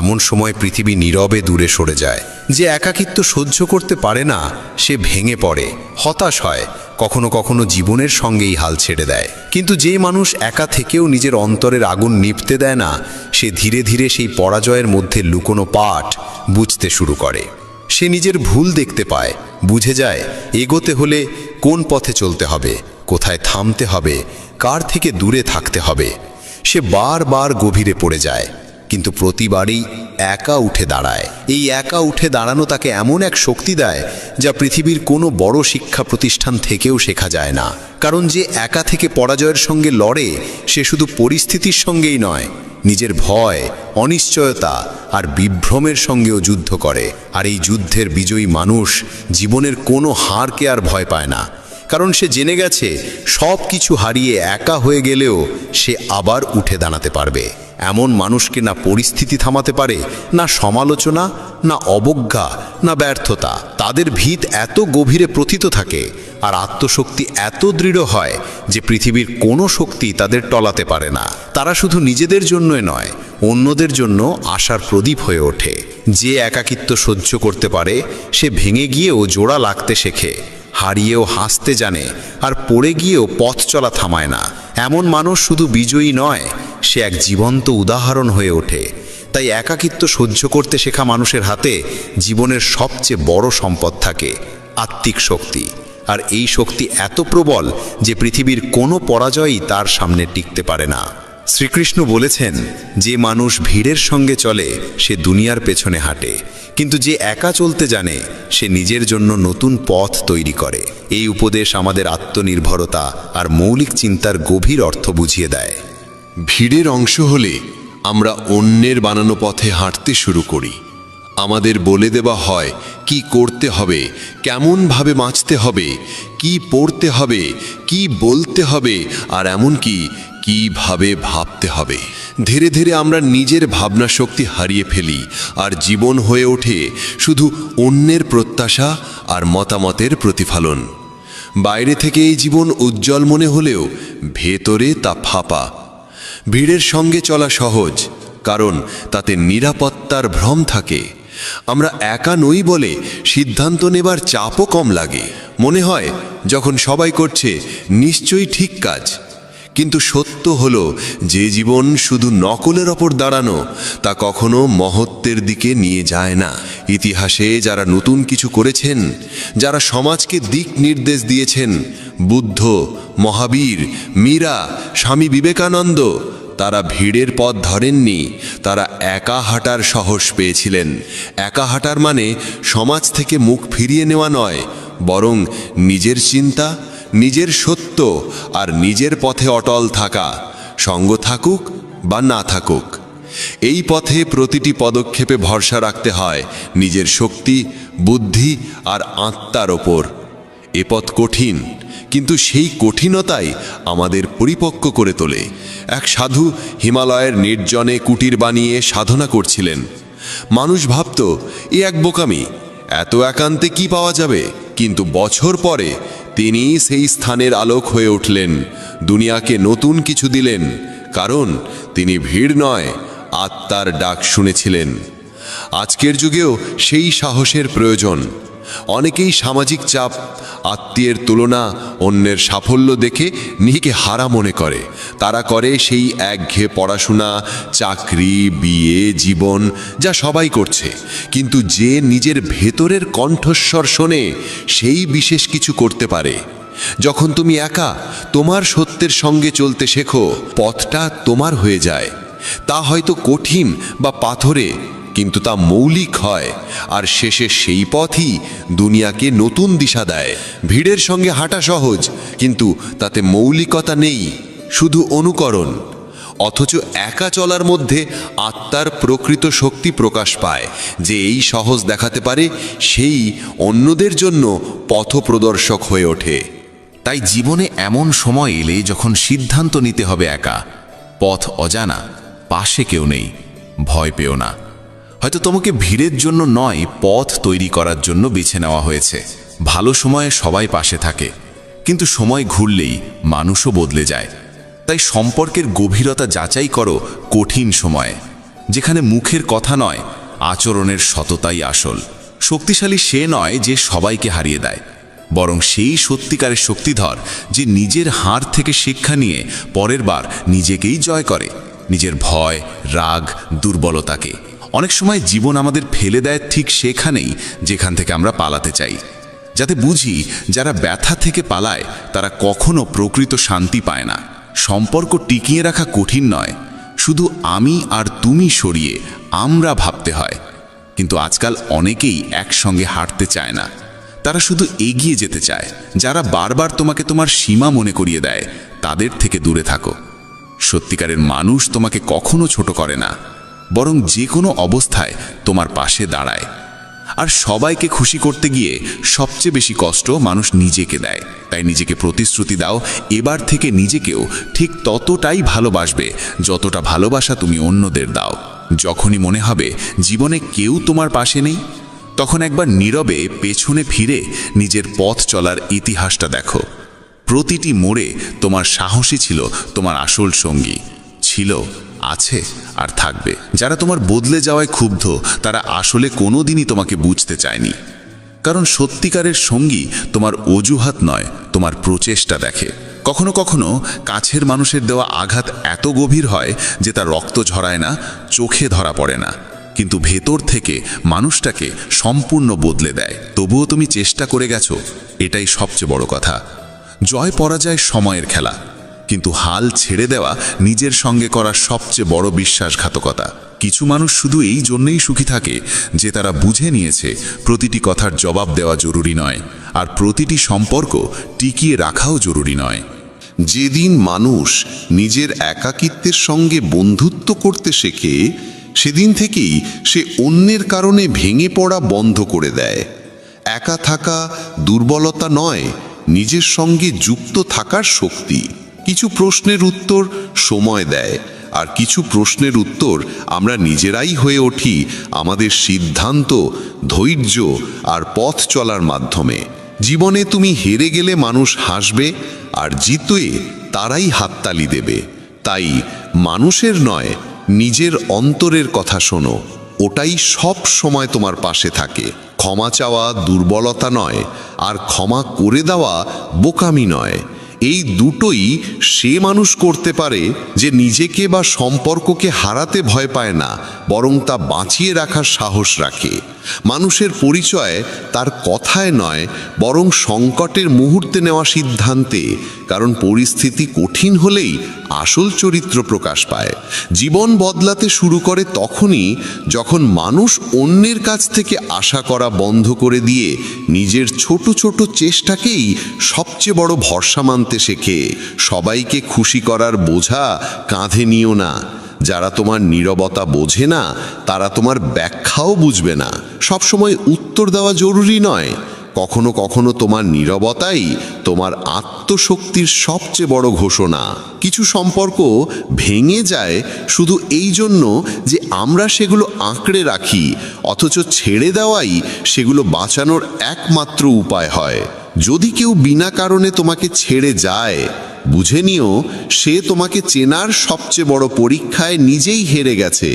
এমন সময় পৃথিবী নীরবে দূরে সরে যায়। যে একাকিত্ব সহ্য করতে পারে না সে ভেঙে পড়ে, হতাশ হয়, কখনো কখনো জীবনের সঙ্গেই হাল ছেড়ে দেয়। কিন্তু যে মানুষ একা থেকেও নিজের অন্তরের আগুন নিভতে দেয় না, সে ধীরে ধীরে সেই পরাজয়ের মধ্যে লুকোনো পাঠ বুঝতে শুরু করে। সে নিজের ভুল দেখতে পায়, বুঝে যায় এগোতে হলে কোন পথে চলতে হবে, কোথায় থামতে হবে, কার থেকে দূরে থাকতে হবে। সে বারবার গভীরে পড়ে যায়, কিন্তু প্রতিবারই একা উঠে দাঁড়ায়। এই একা উঠে দাঁড়ানো তাকে এমন এক শক্তি দেয় যা পৃথিবীর কোনো বড় শিক্ষা প্রতিষ্ঠান থেকেও শেখা যায় না। কারণ যে একা থেকে পরাজয়ের সঙ্গে লড়ে সে শুধু পরিস্থিতির সঙ্গেই নয়, নিজের ভয়, অনিশ্চয়তা আর বিভ্রমের সঙ্গেও যুদ্ধ করে। আর এই যুদ্ধের বিজয়ী মানুষ জীবনের কোনো হারকে আর ভয় পায় না, কারণ সে জেনে গেছে সব কিছু হারিয়ে একা হয়ে গেলেও সে আবার উঠে দাঁড়াতে পারবে। এমন মানুষকে না পরিস্থিতি থামাতে পারে, না সমালোচনা, না অবজ্ঞা, না ব্যর্থতা। তাদের ভিত এত গভীরে প্রথিত থাকে আর আত্মশক্তি এত দৃঢ় হয় যে পৃথিবীর কোনো শক্তি তাদের টলাতে পারে না। তারা শুধু নিজেদের জন্যই নয়, অন্যদের জন্য আশার প্রদীপ হয়ে ওঠে। যে একাকিত্ব সহ্য করতে পারে সে ভেঙে গিয়েও জোড়া লাগতে শেখে, হারিয়েও হাসতে জানে, আর পড়ে গিয়েও পথ চলা থামায় না। এমন মানুষ শুধু বিজয়ী নয়, সে এক জীবন্ত উদাহরণ হয়ে ওঠে। তাই একাকিত্ব সহ্য করতে শেখা মানুষের হাতে জীবনের সবচেয়ে বড় সম্পদ থাকে, আত্মিক শক্তি। আর এই শক্তি এত প্রবল যে পৃথিবীর কোনো পরাজয়ই তার সামনে টিকতে পারে না। শ্রীকৃষ্ণ বলেছেন, যে মানুষ ভিড়ের সঙ্গে চলে সে দুনিয়ার পেছনে হাঁটে, কিন্তু যে একা চলতে জানে সে নিজের জন্য নতুন পথ তৈরি করে। এই উপদেশ আমাদের আত্মনির্ভরতা আর মৌলিক চিন্তার গভীর অর্থ বুঝিয়ে দেয়। ভিড়ের অংশ হলে আমরা অন্যের বানানো পথে হাঁটতে শুরু করি। আমাদের বলে দেওয়া হয় কি করতে হবে, কেমনভাবে বাঁচতে হবে, কি পড়তে হবে, কি বলতে হবে, আর এমনকি কিভাবে ভাবতে হবে। ধীরে ধীরে আমরা নিজের ভাবনা শক্তি হারিয়ে ফেলি, আর জীবন হয়ে ওঠে শুধু অন্যের প্রত্যাশা আর মতামতের প্রতিফলন। বাইরে থেকে এই জীবন উজ্জ্বল মনে হলেও ভেতরে তা ফাঁপা। ভিড়ের সঙ্গে চলা সহজ, কারণ তাতে নিরাপত্তার ভ্রম থাকে। আমরা একা নই বলে সিদ্ধান্ত নেবার চাপও কম লাগে। মনে হয় যখন সবাই করছে নিশ্চয়ই ঠিক কাজ। কিন্তু সত্য হলো যে জীবন শুধু নকলের ওপর দাঁড়ানো তা কখনো মহত্বের দিকে নিয়ে যায় না। ইতিহাসে যারা নতুন কিছু করেছেন, যারা সমাজকে দিক নির্দেশ দিয়েছেন, বুদ্ধ, মহাবীর, মীরা, স্বামী বিবেকানন্দ, তারা ভিড়ের পথ ধরেননি, তারা একা হাঁটার সাহস পেয়েছিলেন। একা হাঁটার মানে সমাজ থেকে মুখ ফিরিয়ে নেওয়া নয়, বরং নিজের চিন্তা, নিজের সত্য আর নিজের পথে অটল থাকা, সঙ্গ থাকুক বা না থাকুক। এই পথে প্রতিটি পদক্ষেপে ভরসা রাখতে হয় নিজের শক্তি, বুদ্ধি আর আত্মার ওপর। এ পথ কঠিন, কিন্তু সেই কঠিনতাই আমাদের পরিপক্ক করে তোলে। এক সাধু হিমালয়ের নির্জনে কুটির বানিয়ে সাধনা করছিলেন। মানুষ ভাবত এ এক বোকামি, এত একান্তে কি পাওয়া যাবে? কিন্তু বছর পরে তিনি সেই স্থানের আলোক হয়ে উঠলেন, দুনিয়াকে নতুন কিছু দিলেন, কারণ তিনি ভিড় নয়, আত্মার ডাক শুনেছিলেন। আজকের যুগেও সেই সাহসের প্রয়োজন। অনেকেই সামাজিক চাপ, আত্মীয়ের তুলনা, অন্যের সাফল্য দেখে নিজেকে হারা মনে করে। তারা করে সেই একঘেয়ে পড়াশোনা, চাকরি, বিয়ে, জীবন যা সবাই করছে। কিন্তু যে নিজের ভেতরের কণ্ঠস্বর শোনে সেই বিশেষ কিছু করতে পারে। যখন তুমি একা তোমার সত্যের সঙ্গে চলতে শেখো, পথটা তোমার হয়ে যায়। তা হয়তো কঠিন বা পাথরে, কিন্তু তা মৌলিক হয়, আর শেষে সেই পথই দুনিয়াকে নতুন দিশা দেয়। ভিড়ের সঙ্গে হাঁটা সহজ, কিন্তু তাতে মৌলিকতা নেই, শুধু অনুকরণ। অথচ একা চলার মধ্যে আত্মার প্রকৃত শক্তি প্রকাশ পায়। যে এই সহজ দেখাতে পারে সেই অন্যদের জন্য পথপ্রদর্শক হয়ে ওঠে। তাই জীবনে এমন সময় এলে যখন সিদ্ধান্ত নিতে হবে একা, পথ অজানা, পাশে কেউ নেই, ভয় পেও না। হয়তো তোমাকে ভিড়ের জন্য নয়, পথ তৈরি করার জন্য বেছে নেওয়া হয়েছে। ভালো সময়ে সবাই পাশে থাকে, কিন্তু সময় ঘুরলেই মানুষও বদলে যায়। তাই সম্পর্কের গভীরতা যাচাই করো কঠিন সময়ে, যেখানে মুখের কথা নয়, আচরণের সততাই আসল। শক্তিশালী সে নয় যে সবাইকে হারিয়ে দেয়, বরং সেই সত্যিকারের শক্তিধর যে নিজের হার থেকে শিক্ষা নিয়ে পরের বার নিজেকেই জয় করে, নিজের ভয়, রাগ, দুর্বলতাকে। অনেক সময় জীবন আমাদের ফেলে দেয় ঠিক সেখানেই যেখান থেকে আমরা পালাতে চাই, যাতে বুঝি যারা ব্যথা থেকে পালায় তারা কখনো প্রকৃত শান্তি পায় না। সম্পর্ক টিকিয়ে রাখা কঠিন নয়, শুধু আমি আর তুমি সরিয়ে আমরা ভাবতে হয়। কিন্তু আজকাল অনেকেই একসঙ্গে হাঁটতে চায় না, তারা শুধু এগিয়ে যেতে চায়। যারা বারবার তোমাকে তোমার সীমা মনে করিয়ে দেয়, তাদের থেকে দূরে থাকো। সত্যিকারের মানুষ তোমাকে কখনো ছোট করে না, বরং যে কোনো অবস্থায় তোমার পাশে দাঁড়ায়। আর সবাইকে খুশি করতে গিয়ে সবচেয়ে বেশি কষ্ট মানুষ নিজেকে দেয়। তাই নিজেকে প্রতিশ্রুতি দাও, এবার থেকে নিজেকেও ঠিক ততটাই ভালোবাসবে যতটা ভালোবাসা তুমি অন্যদের দাও। যখনই মনে হবে জীবনে কেউ তোমার পাশে নেই, তখন একবার নীরবে পেছনে ফিরে নিজের পথ চলার ইতিহাসটা দেখো। প্রতিটি মোড়ে তোমার সাহসী ছিল তোমার আসল সঙ্গী, ছিল, আছে আর থাকবে। যারা তোমার বদলে যাওয়ায় ক্ষুব্ধ, তারা আসলে কোনোদিনই তোমাকে বুঝতে চায়নি। কারণ সত্যিকারের সঙ্গী তোমার অজুহাত নয়, তোমার প্রচেষ্টা দেখে। কখনো কখনো কাছের মানুষের দেওয়া আঘাত এত গভীর হয় যে তার রক্ত ঝরায় না, চোখে ধরা পড়ে না, কিন্তু ভেতর থেকে মানুষটাকে সম্পূর্ণ বদলে দেয়। তবুও তুমি চেষ্টা করে গেছো, এটাই সবচেয়ে বড় কথা। জয় পরাজয় সময়ের খেলা, কিন্তু হাল ছেড়ে দেওয়া নিজের সঙ্গে করা সবচেয়ে বড় বিশ্বাসঘাতকতা। কিছু মানুষ শুধু এই জন্যই সুখী থাকে যে তারা বুঝে নিয়েছে প্রতিটি কথার জবাব দেওয়া জরুরি নয়, আর প্রতিটি সম্পর্ক টিকিয়ে রাখাও জরুরি নয়। যেদিন মানুষ নিজের একাকিত্বের সঙ্গে বন্ধুত্ব করতে শেখে, সেদিন থেকেই সে অন্যের কারণে ভেঙে পড়া বন্ধ করে দেয়। একা থাকা দুর্বলতা নয়, নিজের সঙ্গে যুক্ত থাকার শক্তি। কিছু প্রশ্নের উত্তর সময় দেয়, আর কিছু প্রশ্নের উত্তর আমরা নিজেরাই হয়ে উঠি আমাদের সিদ্ধান্ত, ধৈর্য আর পথ চলার মাধ্যমে। জীবনে তুমি হেরে গেলে মানুষ হাসবে, আর জিতে তারাই হাততালি দেবে। তাই মানুষের নয়, নিজের অন্তরের কথা শোনো, ওটাই সব সময় তোমার পাশে থাকে। ক্ষমা চাওয়া দুর্বলতা নয়, আর ক্ষমা করে দেওয়া বোকামি নয়। এই দুটোই সে মানুষ করতে পারে যে নিজেকে বা সম্পর্ককে হারাতে ভয় পায় না, বরং তা বাঁচিয়ে রাখার সাহস রাখে। মানুষের পরিচয় তার কথায় নয়, বরং সংকটের মুহূর্তে নেওয়া সিদ্ধান্তে। কারণ পরিস্থিতি কঠিন হলেই আসল চরিত্র প্রকাশ পায়। জীবন বদলাতে শুরু করে তখনই যখন মানুষ অন্যের কাছ থেকে আশা করা বন্ধ করে দিয়ে নিজের ছোট ছোট চেষ্টাকেই সবচেয়ে বড় ভরসা মানতে শেখে। সবাইকে খুশি করার বোঝা কাঁধে নিও না। যারা তোমার নীরবতা বোঝে না, তারা তোমার ব্যাখ্যাও বুঝবে না। সবসময় উত্তর দেওয়া জরুরি নয়, কখনো কখনো তোমার নীরবতাই তোমার আত্মশক্তির সবচেয়ে বড় ঘোষণা। কিছু সম্পর্ক ভেঙে যায় শুধু এই জন্য যে আমরা সেগুলো আঁকড়ে রাখি, অথচ ছেড়ে দেওয়াই সেগুলো বাঁচানোর একমাত্র উপায় হয়। যদি কেউ বিনা কারণে তোমাকে ছেড়ে যায়, বুঝে নিও সে তোমাকে চেনার সবচেয়ে বড় পরীক্ষায় নিজেই হেরে গেছে।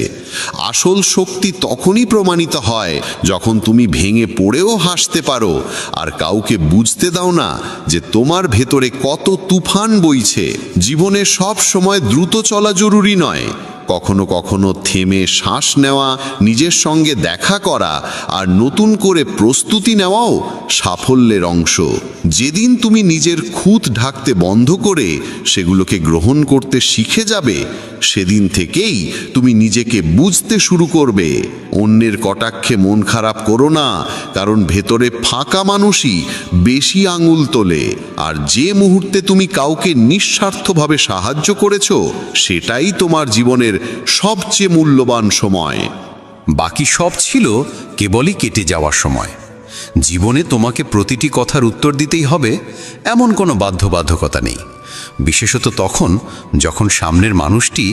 আসল শক্তি তখনই প্রমাণিত হয় যখন তুমি ভেঙে পড়েও হাসতে পারো, আর কাউকে বুঝতে দাও না যে তোমার ভেতরে কত তুফান বইছে। জীবনে সব সময় দ্রুত চলা জরুরি নয়, কখনো কখনো থেমে শ্বাস নেওয়া, নিজের সঙ্গে দেখা করা আর নতুন করে প্রস্তুতি নেওয়াও সাফল্যের অংশ। যেদিন তুমি নিজের খুঁত ঢাকতে বন্ধ করে সেগুলোকে গ্রহণ করতে শিখে যাবে, সেদিন থেকেই তুমি নিজেকে বুঝতে শুরু করবে। অন্যের কটাক্ষে মন খারাপ করো না, কারণ ভেতরে ফাঁকা মানুষই বেশি আঙুল তোলে। আর যে মুহূর্তে তুমি কাউকে নিঃস্বার্থভাবে সাহায্য করেছো, সেটাই তোমার জীবনের সবচেয়ে মূল্যবান সময়। বাকি সব ছিল কেবলই কেটে যাওয়ার সময়। জীবনে তোমাকে প্রতিটি কথার উত্তর দিতেই হবে এমন কোনো বাধ্যবাধকতা নেই, বিশেষত তখন যখন সামনের মানুষটি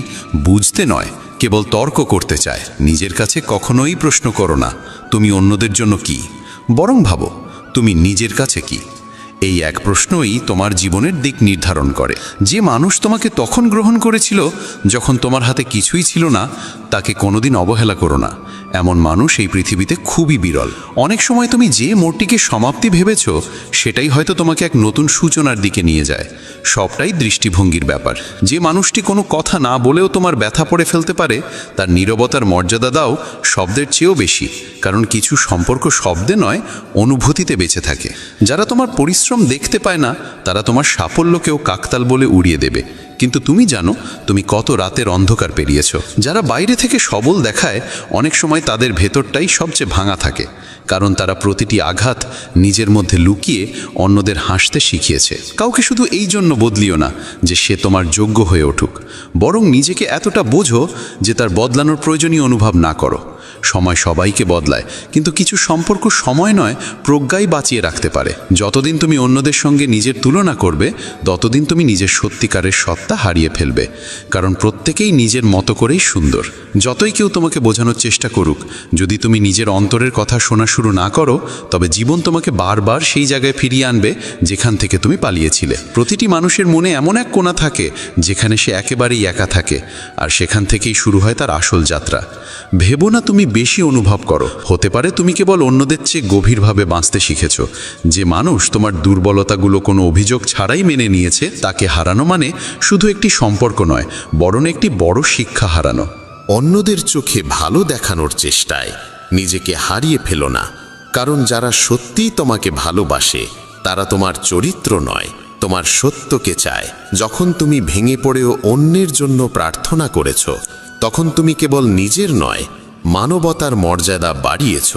বুঝতে নয়, কেবল তর্ক করতে চায়। নিজের কাছে কখনোই প্রশ্ন করো না তুমি অন্যদের জন্য কি, বরং ভাবো তুমি নিজের কাছে কি। এই এক প্রশ্নই তোমার জীবনের দিক নির্ধারণ করে। যে মানুষ তোমাকে তখন গ্রহণ করেছিল যখন তোমার হাতে কিছুই ছিল না, তাকে কোনোদিন অবহেলা করো না। এমন মানুষ এই পৃথিবীতে খুবই বিরল। অনেক সময় তুমি যে মোড়টিকে সমাপ্তি ভেবেছ, সেটাই হয়তো তোমাকে এক নতুন সূচনার দিকে নিয়ে যায়। সবটাই দৃষ্টিভঙ্গির ব্যাপার। যে মানুষটি কোনো কথা না বলেও তোমার ব্যথা পড়ে ফেলতে পারে, তার নীরবতার মর্যাদা দাও শব্দের চেয়েও বেশি। কারণ কিছু সম্পর্ক শব্দে নয়, অনুভূতিতে বেঁচে থাকে। যারা তোমার পরিশ্রম দেখতে পায় না, তারা তোমার সাফল্যকেও কাকতাল বলে উড়িয়ে দেবে, কিন্তু তুমি জানো তুমি কত রাতের অন্ধকার পেরিয়েছ। যারা বাইরে থেকে সবল দেখায়, অনেক সময় তাদের ভেতরটাই সবচেয়ে ভাঙা থাকে, কারণ তারা প্রতিটি আঘাত নিজের মধ্যে লুকিয়ে অন্যদের হাসতে শিখিয়েছে। কাউকে শুধু এই জন্য বদলিও না যে সে তোমার যোগ্য হয়ে উঠুক, বরং নিজেকে এতটা বোঝো যে তার বদলানোর প্রয়োজনীয় অনুভব না করো। সময় সবাইকে বদলায়, কিন্তু কিছু সম্পর্ক সময় নয়, প্রজ্ঞাই বাঁচিয়ে রাখতে পারে। যতদিন তুমি অন্যদের সঙ্গে নিজের তুলনা করবে, ততদিন তুমি নিজের সত্যিকারের সত্তা হারিয়ে ফেলবে। কারণ প্রত্যেকেই নিজের মতো করেই সুন্দর। যতই কেউ তোমাকে বোঝানোর চেষ্টা করুক, যদি তুমি নিজের অন্তরের কথা শোনা শুরু না করো, তবে জীবন তোমাকে বারবার সেই জায়গায় ফিরিয়ে আনবে যেখান থেকে তুমি পালিয়েছিলে। প্রতিটি মানুষের মনে এমন এক কোণা থাকে যেখানে সে একেবারেই একা থাকে, আর সেখান থেকেই শুরু হয় তার আসল যাত্রা। ভেবো না তুমি বেশি অনুভব করো, হতে পারে তুমি কেবল অন্যদের চেয়ে গভীরভাবে বাঁচতে শিখেছ। যে মানুষ তোমার দুর্বলতাগুলো কোনো অভিযোগ ছাড়াই মেনে নিয়েছে, তাকে হারানো মানে শুধু একটি সম্পর্ক নয়, বরং একটি বড় শিক্ষা হারানো। অন্যদের চোখে ভালো দেখানোর চেষ্টায় নিজেকে হারিয়ে ফেলো না, কারণ যারা সত্যিই তোমাকে ভালোবাসে তারা তোমার চরিত্র নয়, তোমার সত্যকে চায়। যখন তুমি ভেঙে পড়েও অন্যের জন্য প্রার্থনা করেছ, তখন তুমি কেবল নিজের নয়, মানবতার মর্যাদা বাড়িয়েছ।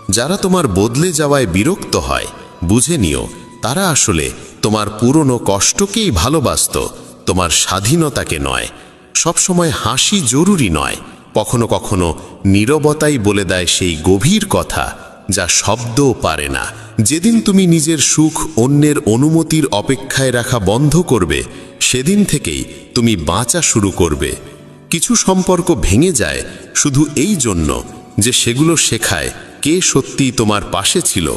যারা তোমার বদলে যাওয়ায় বিরক্ত হয়, বুঝে নিও তারা আসলে তোমার পুরনো কষ্টকেই ভালোবাসত, তোমার স্বাধীনতাকে নয়। সবসময় হাসি জরুরি নয়, কখনো কখনো নীরবতাই বলে দেয় সেই গভীর কথা যা শব্দও পারে না। যেদিন তুমি নিজের সুখ অন্যের অনুমতির অপেক্ষায় রাখা বন্ধ করবে, সেদিন থেকেই তুমি বাঁচা শুরু করবে। কিছু সম্পর্ক ভেঙে যায় শুধু এই জন্য যে সেগুলো শেখায় কে সত্যিই তোমার পাশে ছিল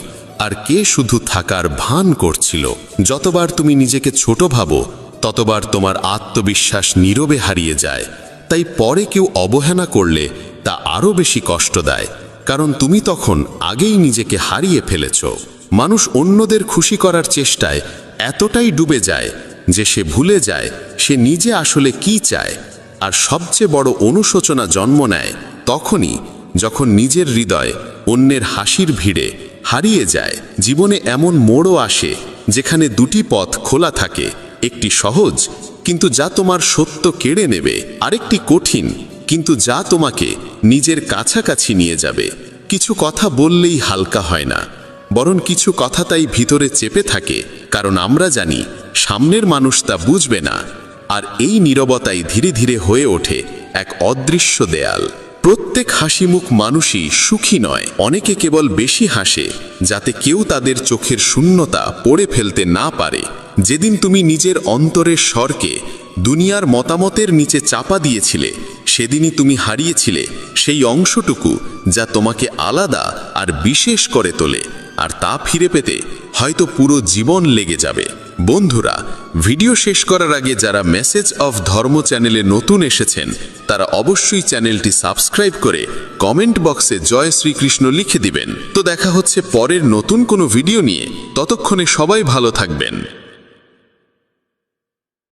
আর কে শুধু থাকার ভান করছিল। যতবার তুমি নিজেকে ছোট ভাবো, ততবার তোমার আত্মবিশ্বাস নীরবে হারিয়ে যায়। তাই পরে কেউ অবহেলা করলে তা আরও বেশি কষ্ট দেয়, কারণ তুমি তখন আগেই নিজেকে হারিয়ে ফেলেছ। মানুষ অন্যদের খুশি করার চেষ্টায় এতটাই ডুবে যায় যে সে ভুলে যায় সে নিজে আসলে কি চায়। আর সবচেয়ে বড় অনুশোচনা জন্ম নেয় তখনই যখন নিজের হৃদয় অন্যের হাসির ভিড়ে হারিয়ে যায়। জীবনে এমন মোড়ও আসে যেখানে দুটি পথ খোলা থাকে, একটি সহজ কিন্তু যা তোমার সত্য কেড়ে নেবে, আরেকটি কঠিন কিন্তু যা তোমাকে নিজের কাছাকাছি নিয়ে যাবে। কিছু কথা বললেই হালকা হয় না, বরং কিছু কথা তাই ভিতরে চেপে থাকে, কারণ আমরা জানি সামনের মানুষ তা বুঝবে না। আর এই নীরবতাই ধীরে ধীরে হয়ে ওঠে এক অদৃশ্য দেয়াল। প্রত্যেক হাসিমুখ মানুষই সুখী নয়, অনেকে কেবল বেশি হাসে যাতে কেউ তাদের চোখের শূন্যতা পড়ে ফেলতে না পারে। যেদিন তুমি নিজের অন্তরের স্বরকে দুনিয়ার মতামতের নিচে চাপা দিয়েছিলে, সেদিনই তুমি হারিয়েছিলে সেই অংশটুকু যা তোমাকে আলাদা আর বিশেষ করে তোলে। আর তা ফিরে পেতে হয়তো পুরো জীবন লেগে যাবে। বন্ধুরা, ভিডিও শেষ করার আগে যারা মেসেজ অফ ধর্ম চ্যানেলে নতুন এসেছেন তারা অবশ্যই চ্যানেলটি সাবস্ক্রাইব করে কমেন্ট বক্সে জয় শ্রীকৃষ্ণ লিখে দিবেন। তো দেখা হচ্ছে পরের নতুন কোনো ভিডিও নিয়ে, ততক্ষণে সবাই ভালো থাকবেন।